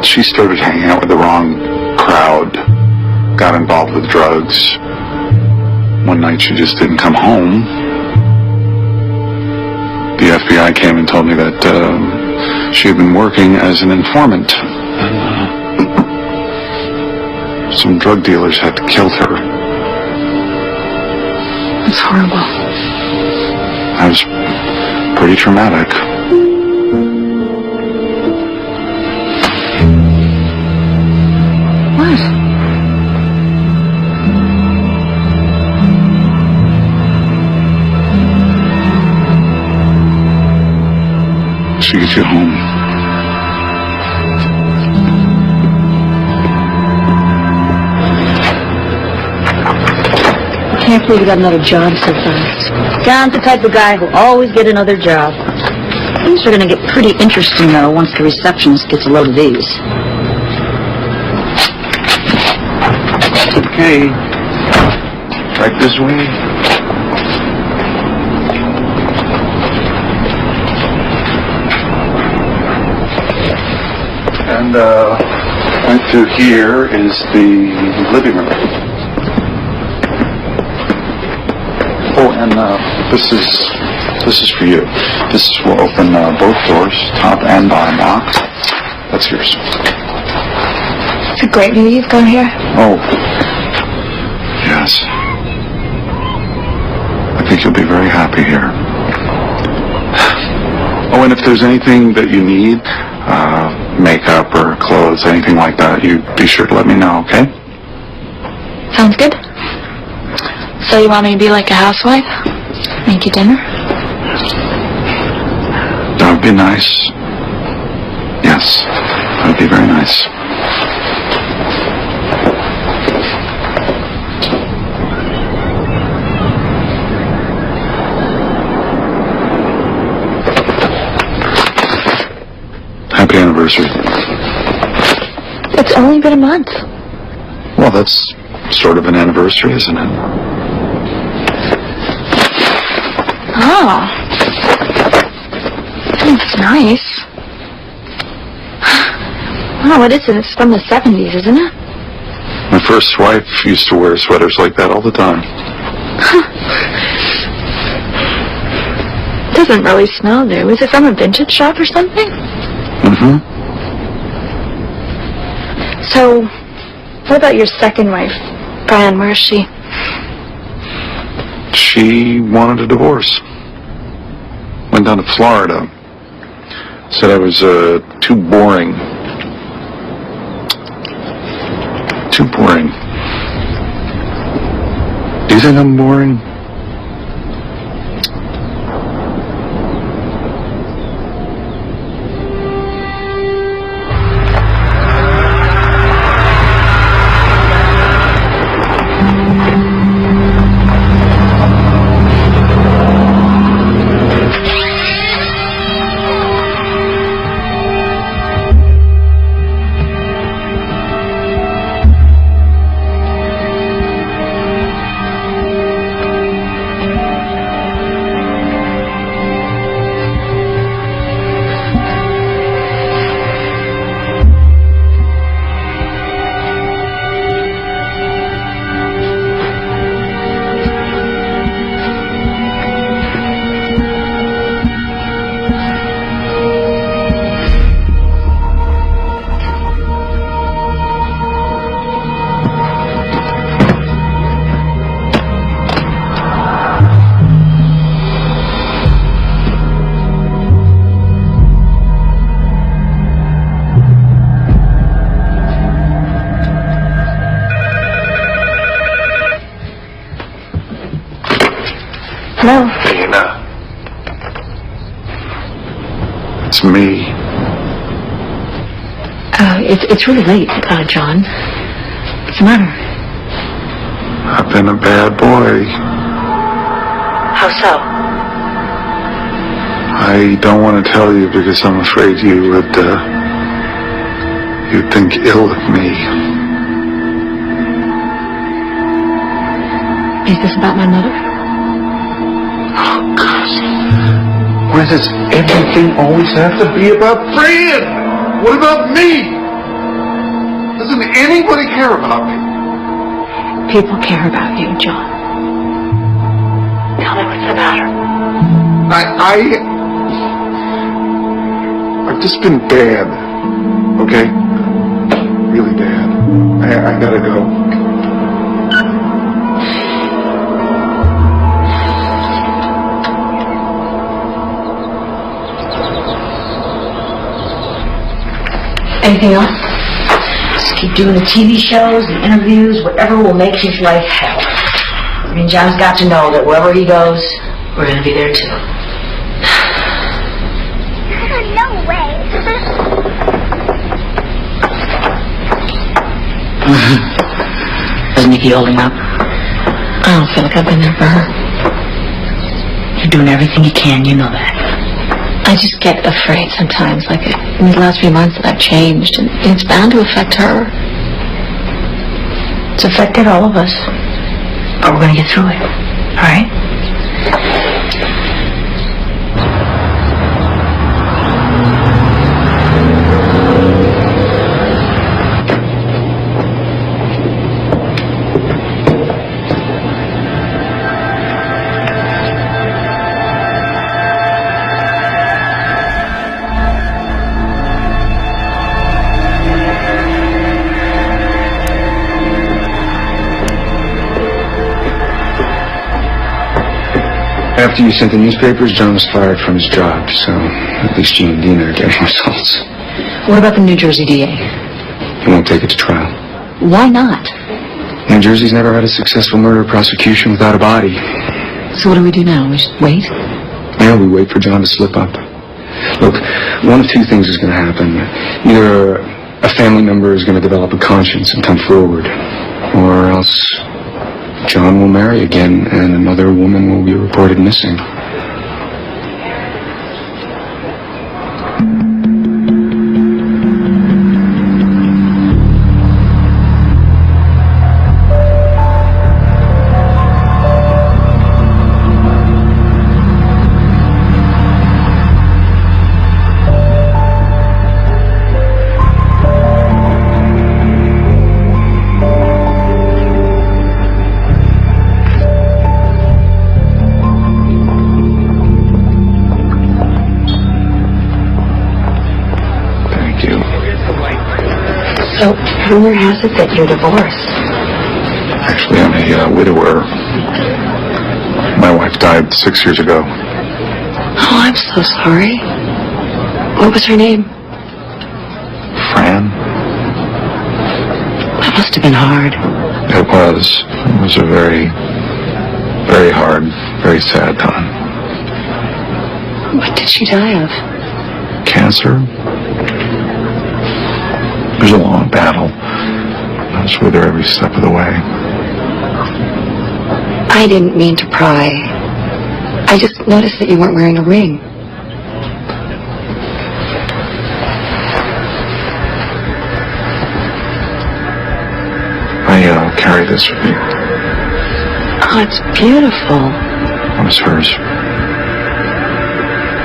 She started hanging out with the wrong crowd, got involved with drugs. One night she just didn't come home. The FBI came and told me that she had been working as an informant. And, some drug dealers had killed her. It's horrible. That was pretty traumatic. What? She gets you home. I can't believe you got another job so fast. John's the type of guy who'll always get another job. Things are going to get pretty interesting, though, once the receptionist gets a load of these. Okay. Back this way. And right through here is the living room. Oh, and this is for you. This will open both doors, top and bottom lock. That's yours. a great view you've got here. Oh, yes. I think you'll be very happy here. Oh, and if there's anything that you need, makeup or clothes, anything like that, you be sure to let me know, okay? Sounds good. So you want me to be like a housewife? Make you dinner? That would be nice. Yes, that would be very nice. Happy anniversary. It's only been a month. Well, that's sort of an anniversary, isn't it? Oh. It's nice. Oh, what is it? It's from the 70s, isn't it? My first wife used to wear sweaters like that all the time. It doesn't really smell new. Is it from a vintage shop or something? Mm-hmm. So, what about your second wife? Brian, where is she? She wanted a divorce. Went down to Florida. Said I was too boring. Too boring. Do you think I'm boring? Hello. Dana. It's me. It's really late, John. What's the matter? I've been a bad boy. How so? I don't want to tell you because I'm afraid you would, you'd think ill of me. Is this about my mother? Oh, God. Why does everything always have to be about Fran? What about me? Doesn't anybody care about me? People care about you, John. Tell me what's the matter. I've just been bad, okay? Really bad. I gotta go. Anything else? Just keep doing the TV shows, the interviews, whatever will make his life hell. I mean, John's got to know that wherever he goes, we're going to be there too. No way. Is Nikki holding up? I don't feel like I've been there for her. You're doing everything you can, you know that. I just get afraid sometimes, like in these last few months that I've changed, and it's bound to affect her. It's affected all of us. But we're going to get through it, all right? After you sent the newspapers, John was fired from his job, so at least Gene and Dina are getting results. What about the New Jersey DA? He won't take it to trial. Why not? New Jersey's never had a successful murder prosecution without a body. So what do we do now? We just wait? Yeah, we wait for John to slip up. Look, one of two things is going to happen. Either a family member is going to develop a conscience and come forward, or else John will marry again and another woman will be reported missing. So, rumor has it that you're divorced. Actually, I'm a widower. My wife died 6 years ago. Oh, I'm so sorry. What was her name? Fran? That must have been hard. It was. It was a very, very hard, very sad time. What did she die of? Cancer. It was a long battle. I was with her every step of the way. I didn't mean to pry. I just noticed that you weren't wearing a ring. I carry this with me. Oh, it's beautiful. It was hers.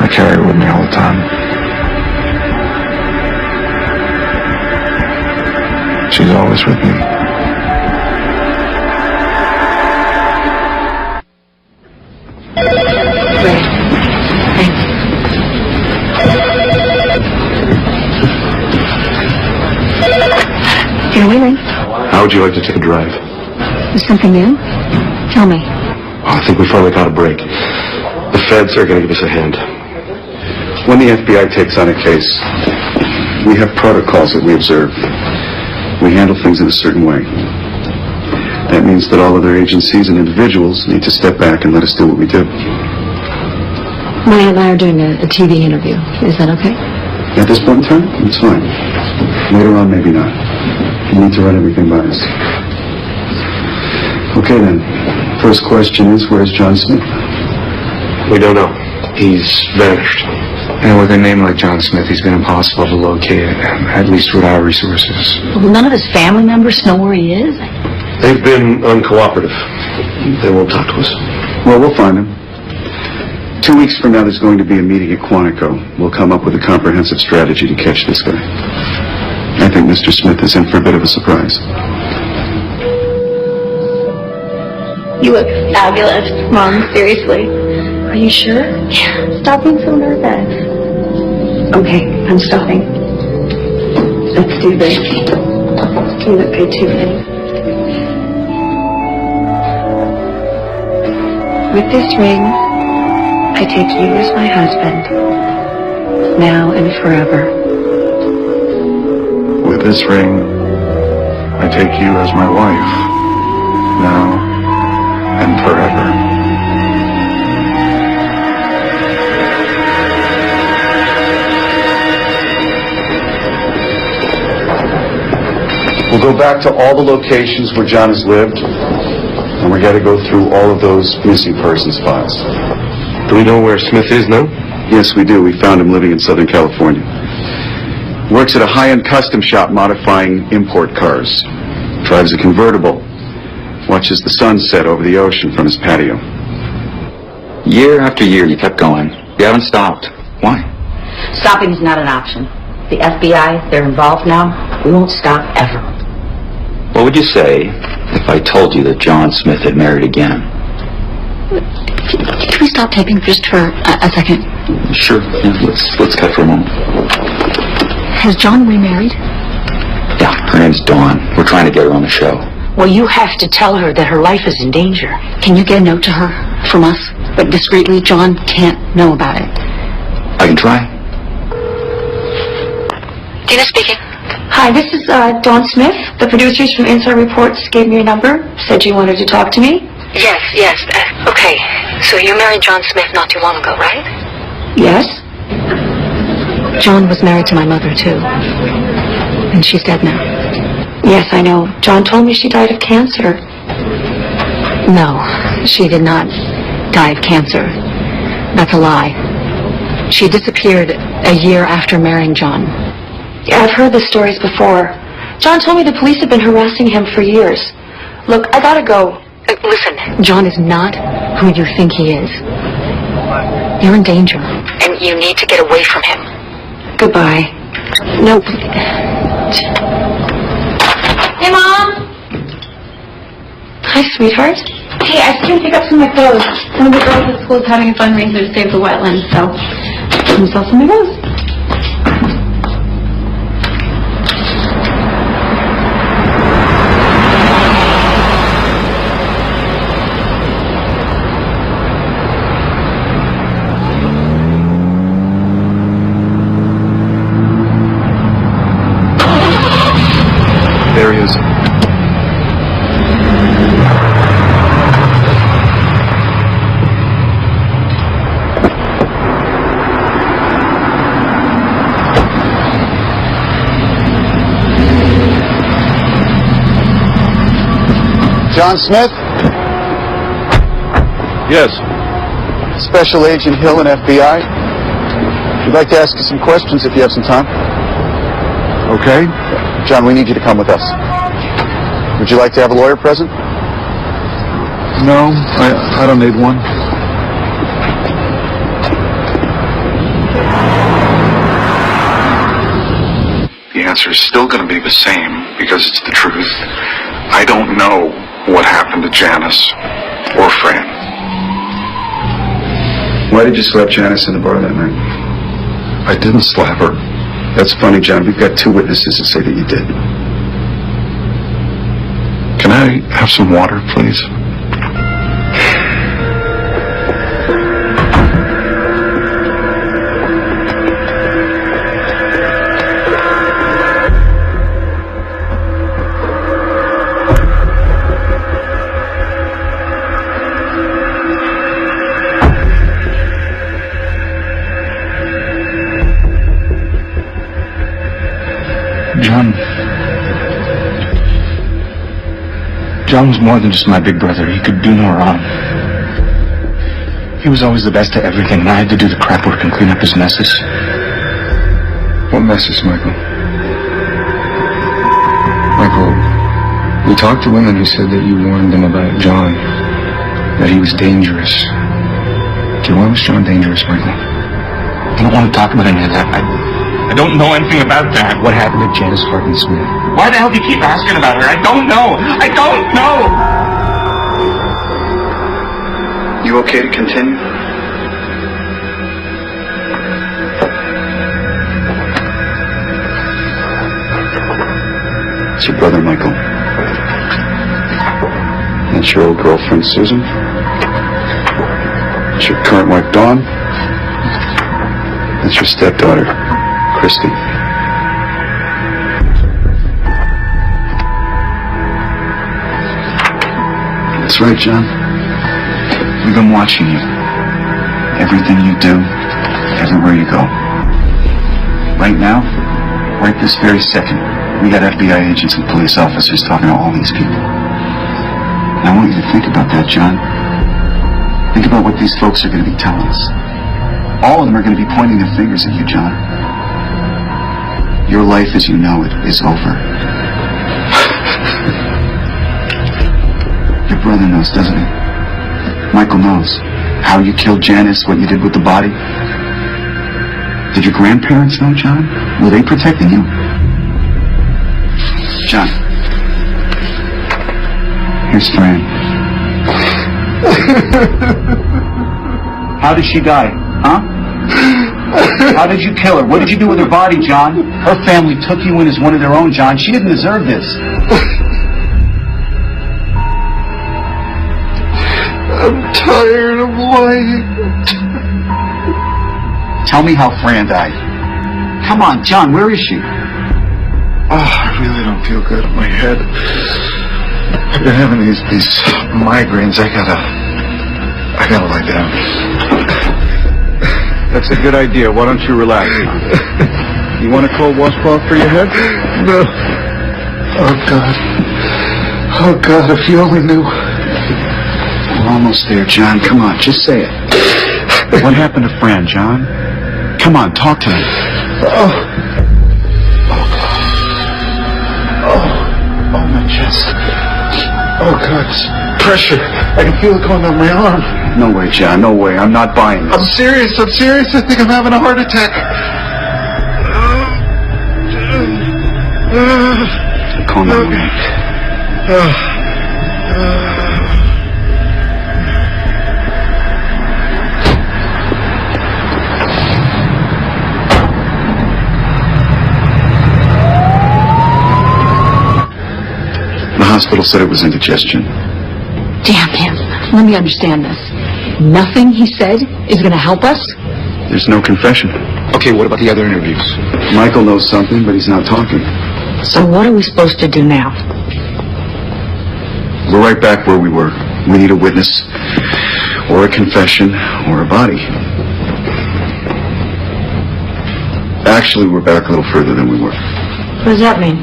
I carry it with me all the time. She's always with me. Great. Thanks. Here we ring. How would you like to take a drive? Is something new? Tell me. Oh, I think we finally got a break. The feds are going to give us a hand. When the FBI takes on a case, we have protocols that we observe. We handle things in a certain way. That means that all other agencies and individuals need to step back and let us do what we do. My aunt and I are doing a TV interview. Is that okay? At this point in time, it's fine. Later on, maybe not. You need to run everything by us. Okay then. First question is, where's John Smith? We don't know. He's vanished. And with a name like John Smith, he's been impossible to locate, at least with our resources. Well, none of his family members know where he is. They've been uncooperative. They won't talk to us. Well, we'll find him. 2 weeks from now, there's going to be a meeting at Quantico. We'll come up with a comprehensive strategy to catch this guy. I think Mr. Smith is in for a bit of a surprise. You look fabulous, Mom. Seriously. Are you sure? Yeah. Stop being so nervous. Okay, I'm stopping. Let's do this. You look good too, honey. With this ring, I take you as my husband, now and forever. With this ring, I take you as my wife, now and forever. We'll go back to all the locations where John has lived, and we got to go through all of those missing persons files. Do we know where Smith is now? Yes, we do. We found him living in Southern California. Works at a high-end custom shop modifying import cars. Drives a convertible. Watches the sun set over the ocean from his patio. Year after year, you kept going. You haven't stopped. Why? Stopping is not an option. The FBI, they're involved now. We won't stop ever. What would you say if I told you that John Smith had married again? Can we stop taping just for a second? Sure. Yeah, let's cut for a moment. Has John remarried? Yeah, her name's Dawn. We're trying to get her on the show. Well, you have to tell her that her life is in danger. Can you get a note to her from us? but discreetly. John can't know about it. I can try. Dina speaking. Hi, this is Dawn Smith. The producers from Inside Reports gave me your number, said you wanted to talk to me. Yes. Okay. So you married John Smith not too long ago, right? Yes? John was married to my mother, too. And she's dead now. Yes, I know. John told me she died of cancer. No, she did not die of cancer. That's a lie. She disappeared a year after marrying John. Yeah, I've heard the stories before. John told me the police have been harassing him for years. Look, I gotta go. Listen, John is not who you think he is. You're in danger, and you need to get away from him. Goodbye. No. Hey, Mom! Hi, sweetheart. Hey, I just came to pick up some of my clothes. One of the girls at school is having a fundraiser to save the wetlands, so I'm gonna sell some of my clothes. There he is. John Smith? Yes. Special Agent Hill and FBI. We'd like to ask you some questions if you have some time. Okay. John, we need you to come with us. Would you like to have a lawyer present? No, I don't need one. The answer is still going to be the same because it's the truth. I don't know what happened to Janice or Fran. Why did you slap Janice in the bar that night? I didn't slap her. That's funny, John. We've got 2 witnesses that say that you did. Can I have some water, please? John was more than just my big brother. He could do no wrong. He was always the best at everything, and I had to do the crap work and clean up his messes. What messes, Michael? Michael, we talked to him and he said that you warned him about John, that he was dangerous. Okay, why was John dangerous, Michael? I don't want to talk about any of that. I don't know anything about that. What happened to Janice Hartman Smith? Why the hell do you keep asking about her? I don't know. I don't know. You okay to continue? It's your brother, Michael. That's your old girlfriend, Susan. That's your current wife, Dawn. That's your stepdaughter, Christy. That's right, John. We've been watching you. Everything you do, everywhere you go. Right now, right this very second, we got FBI agents and police officers talking to all these people. And I want you to think about that, John. Think about what these folks are going to be telling us. All of them are going to be pointing their fingers at you, John. Your life as you know it is over. Your brother knows, doesn't he? Michael knows how you killed Janice, what you did with the body. Did your grandparents know, John? Were they protecting you? John. Here's Fran. How did she die? Huh? How did you kill her? What did you do with her body, John? Her family took you in as one of their own, John. She didn't deserve this. I'm tired of Tell me how Fran died. Come on, John, where is she? Oh, I really don't feel good in my head. I've been having these migraines. I gotta lie down. That's a good idea. Why don't you relax? You want a cold washcloth for your head? No. Oh, God. Oh, God, if you only knew. We're almost there, John. Come on, just say it. What happened to Fran, John? Come on, talk to me. Oh, my chest. Oh, God, it's pressure. I can feel it going down my arm. No way, John, no way. I'm not buying this. I'm serious. I think I'm having a heart attack. Calm down, man. The hospital said it was indigestion. Damn him. Let me understand this. Nothing he said is going to help us? There's no confession. Okay, what about the other interviews? Michael knows something, but he's not talking. So what are we supposed to do now? We're right back where we were. We need a witness, or a confession, or a body. Actually, we're back a little further than we were. What does that mean?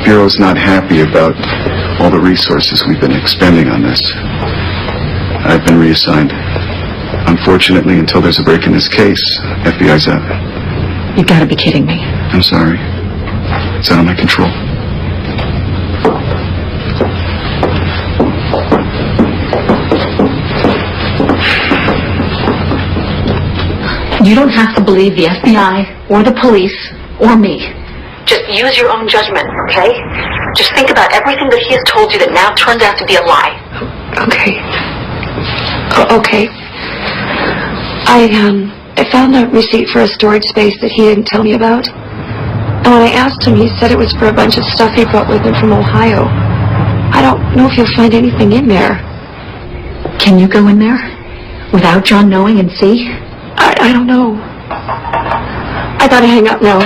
Bureau's not happy about all the resources we've been expending on this. I've been reassigned. Unfortunately, until there's a break in this case, FBI's out. You've got to be kidding me. I'm sorry. It's out of my control. You don't have to believe the FBI or the police or me. Just use your own judgment, okay? Just think about everything that he has told you that now turns out to be a lie. Okay. Okay. I found a receipt for a storage space that he didn't tell me about. And when I asked him, he said it was for a bunch of stuff he brought with him from Ohio. I don't know if you'll find anything in there. Can you go in there without John knowing and see? I don't know. I gotta hang up now.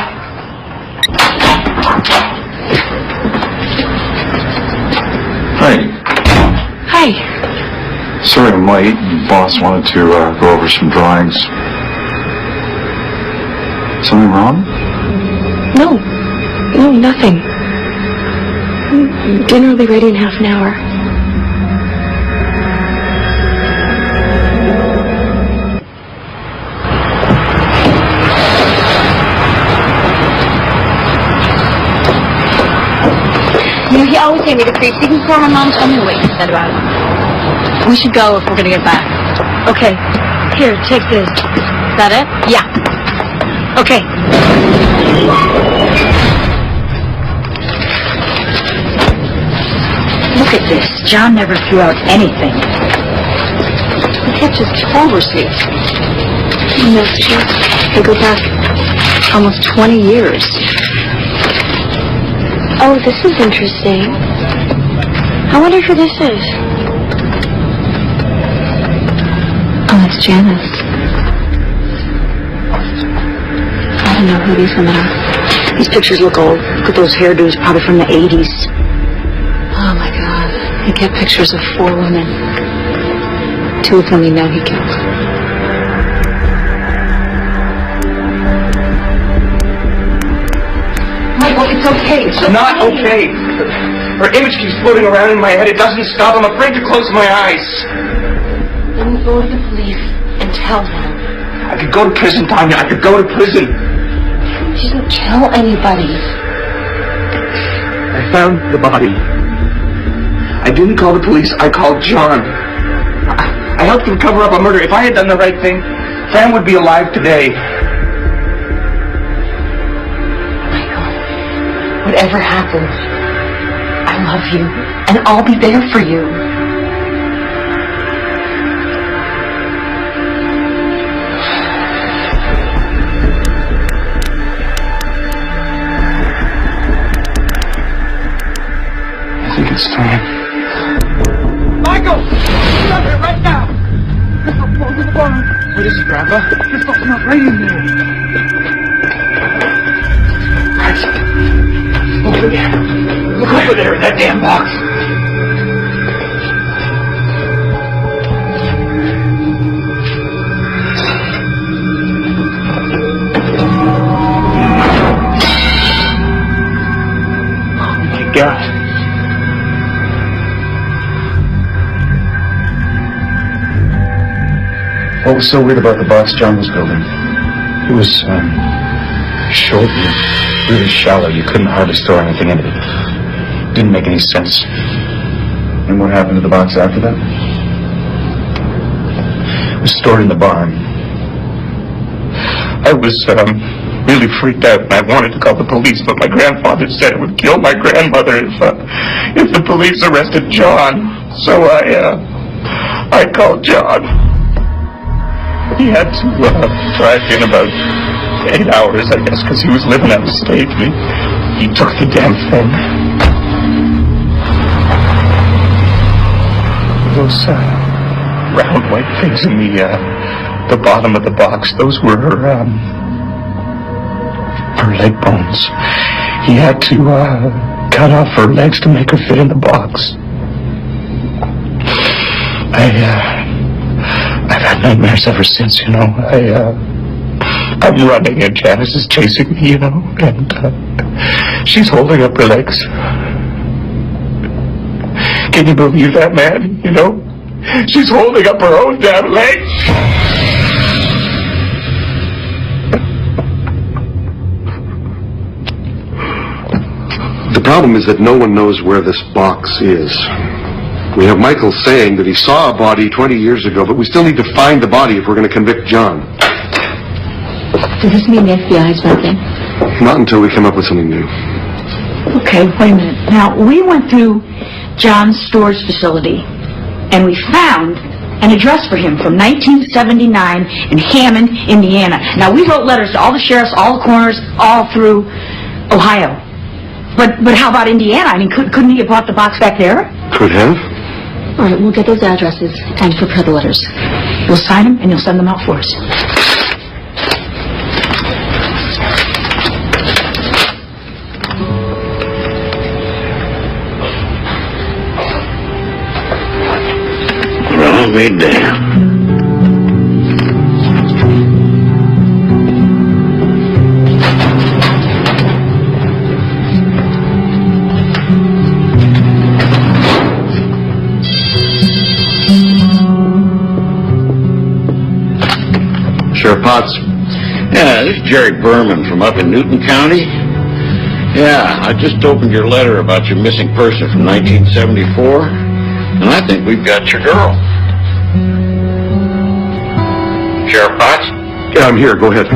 Hi. Hi. Sorry I'm late. Boss wanted to go over some drawings. Something wrong? No, nothing. Dinner will be ready in half an hour. You know, he always gave me the creeps. Even before my mom told me what you said about him. We should go if we're going to get back. Okay. Here, take this. Is that it? Yeah. Okay. Look at this. John never threw out anything. He kept his toll receipts. Messages. They go back Almost 20 years. Oh, this is interesting. I wonder who this is. Oh, that's Janice. I don't know who these women are. These pictures look old. Look at those hairdos, probably from the 80s. Oh, my God. He kept pictures of 4 women. 2 of them he know he killed. Michael, it's okay. It's not okay. Her image keeps floating around in my head. It doesn't stop. I'm afraid to close my eyes. Then go to the police and tell them. I could go to prison, Tanya. I could go to prison. She didn't kill anybody. I found the body. I didn't call the police. I called John. I helped him cover up a murder. If I had done the right thing, Fran would be alive today. Whatever happens, I love you, and I'll be there for you. I think it's time. Michael! Stop here right now! this is Grandpa. There's something not right in there. Over there. Look over there in that damn box. Oh my God. What was so weird about the box John was building? It was, short and really shallow. You couldn't hardly store anything in it. Didn't make any sense. And what happened to the box after that? It was stored in the barn. I was, really freaked out, and I wanted to call the police, but my grandfather said it would kill my grandmother if the police arrested John. So I called John. He had to drive in about 8 hours, I guess, because he was living out of state. He took the damn thing. Those round white things in the bottom of the box, those were her leg bones. He had to cut off her legs to make her fit in the box. I've had nightmares ever since, you know. I'm running and Janice is chasing me, you know, and she's holding up her legs. Can you believe that, man? You know? She's holding up her own damn legs. The problem is that no one knows where this box is. We have Michael saying that he saw a body 20 years ago, but we still need to find the body if we're going to convict John. Does this mean the FBI is working? Not until we come up with something new. Okay, wait a minute. Now, we went through John's storage facility, and we found an address for him from 1979 in Hammond, Indiana. Now, we wrote letters to all the sheriffs, all the coroners, all through Ohio. But how about Indiana? I mean, couldn't he have brought the box back there? Could have. All right, we'll get those addresses and prepare the letters. You'll sign them, and you'll send them out for us. Well, I'll be damned. Sheriff Potts. Yeah, this is Jerry Berman from up in Newton County. Yeah, I just opened your letter about your missing person from 1974, and I think we've got your girl. Sheriff Potts? Yeah, I'm here. Go ahead.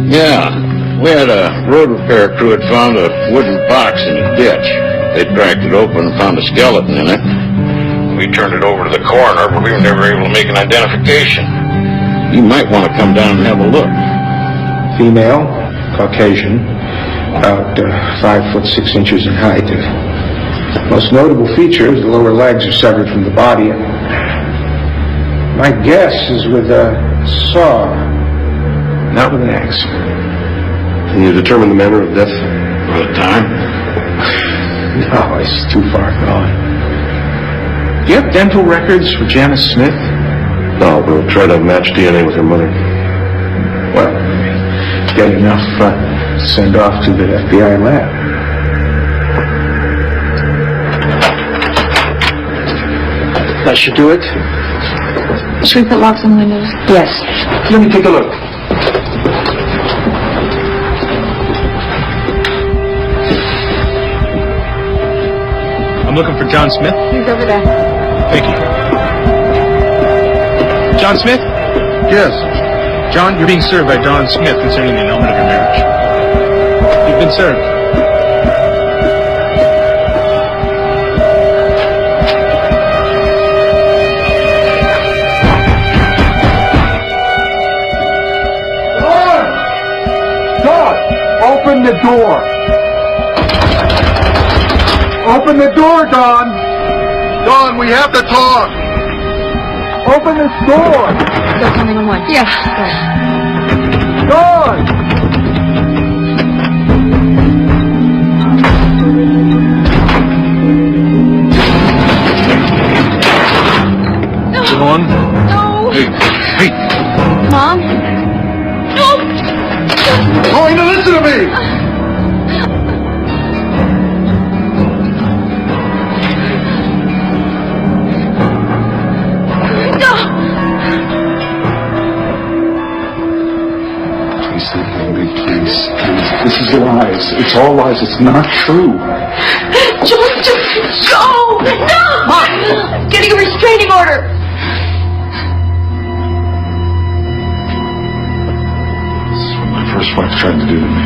Yeah, we had a road repair crew had found a wooden box in a ditch. They cracked it open and found a skeleton in it. We turned it over to the coroner, but we were never able to make an identification. You might want to come down and have a look. Female, Caucasian, about 5 foot 6 inches in height. Most notable feature is the lower legs are severed from the body. My guess is with a saw, not with an axe. Can you determine the manner of death? For the time? No, it's too far gone. Do you have dental records for Janice Smith? No, we'll try to match DNA with her mother. Well, get enough to send off to the FBI lab. That should do it. Should we put locks on the windows? Yes. Let me take a look. I'm looking for John Smith. He's over there. Thank you. John Smith? Yes. John, you're being served by Don Smith concerning the annulment of your marriage. You've been served. Open the door. Open the door, Don. Don, we have to talk. Open this door! They're coming on one. Yeah. Door! John? No. Hey! Mom? No. Oh, now listen to me! Please. This is lies. It's all lies. It's not true. John, just go! No! Mom! Getting a restraining order! This is what my first wife tried to do to me.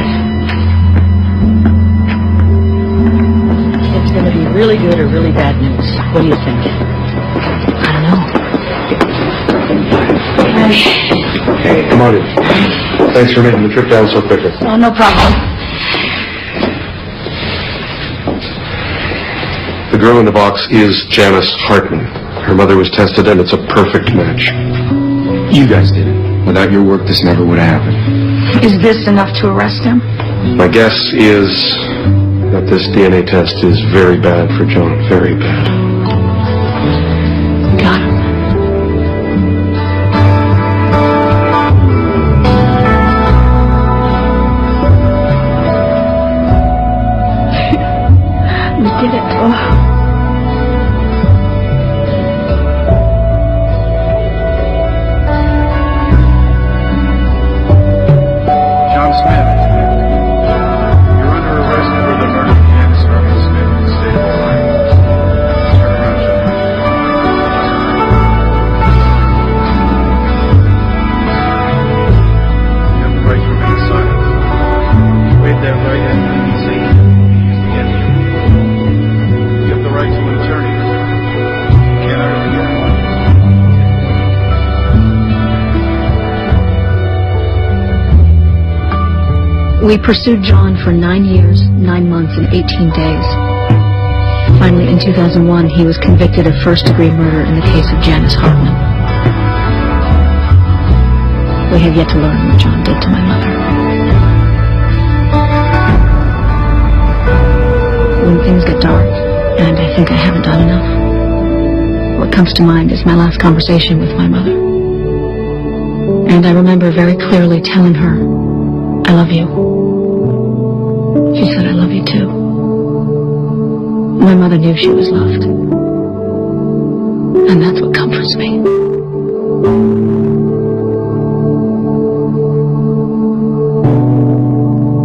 It's going to be really good or really bad news. What do you think? I don't know. Hey, come on in. Thanks for making the trip down so quickly. Oh, no problem. The girl in the box is Janice Hartman. Her mother was tested, and it's a perfect match. You guys did it. Without your work, this never would have happened. Is this enough to arrest him? My guess is that this DNA test is very bad for John. Very bad. Got him. We did it. Oh. John Smith, you're under arrest for the murder of Janice Hartman Smith in the state of Ohio. Turn around, John. You have the right to remain silent. Wait there, right at the scene. You have the right to an attorney. You can't argue your mind. We pursued John for 9 years, 9 months, and 18 days. Finally, in 2001, he was convicted of first-degree murder in the case of Janice Hartman. We have yet to learn what John did to my mother. When things get dark, and I think I haven't done enough, what comes to mind is my last conversation with my mother. And I remember very clearly telling her, I love you. She said, I love you too. My mother knew she was loved. And that's what comforts me.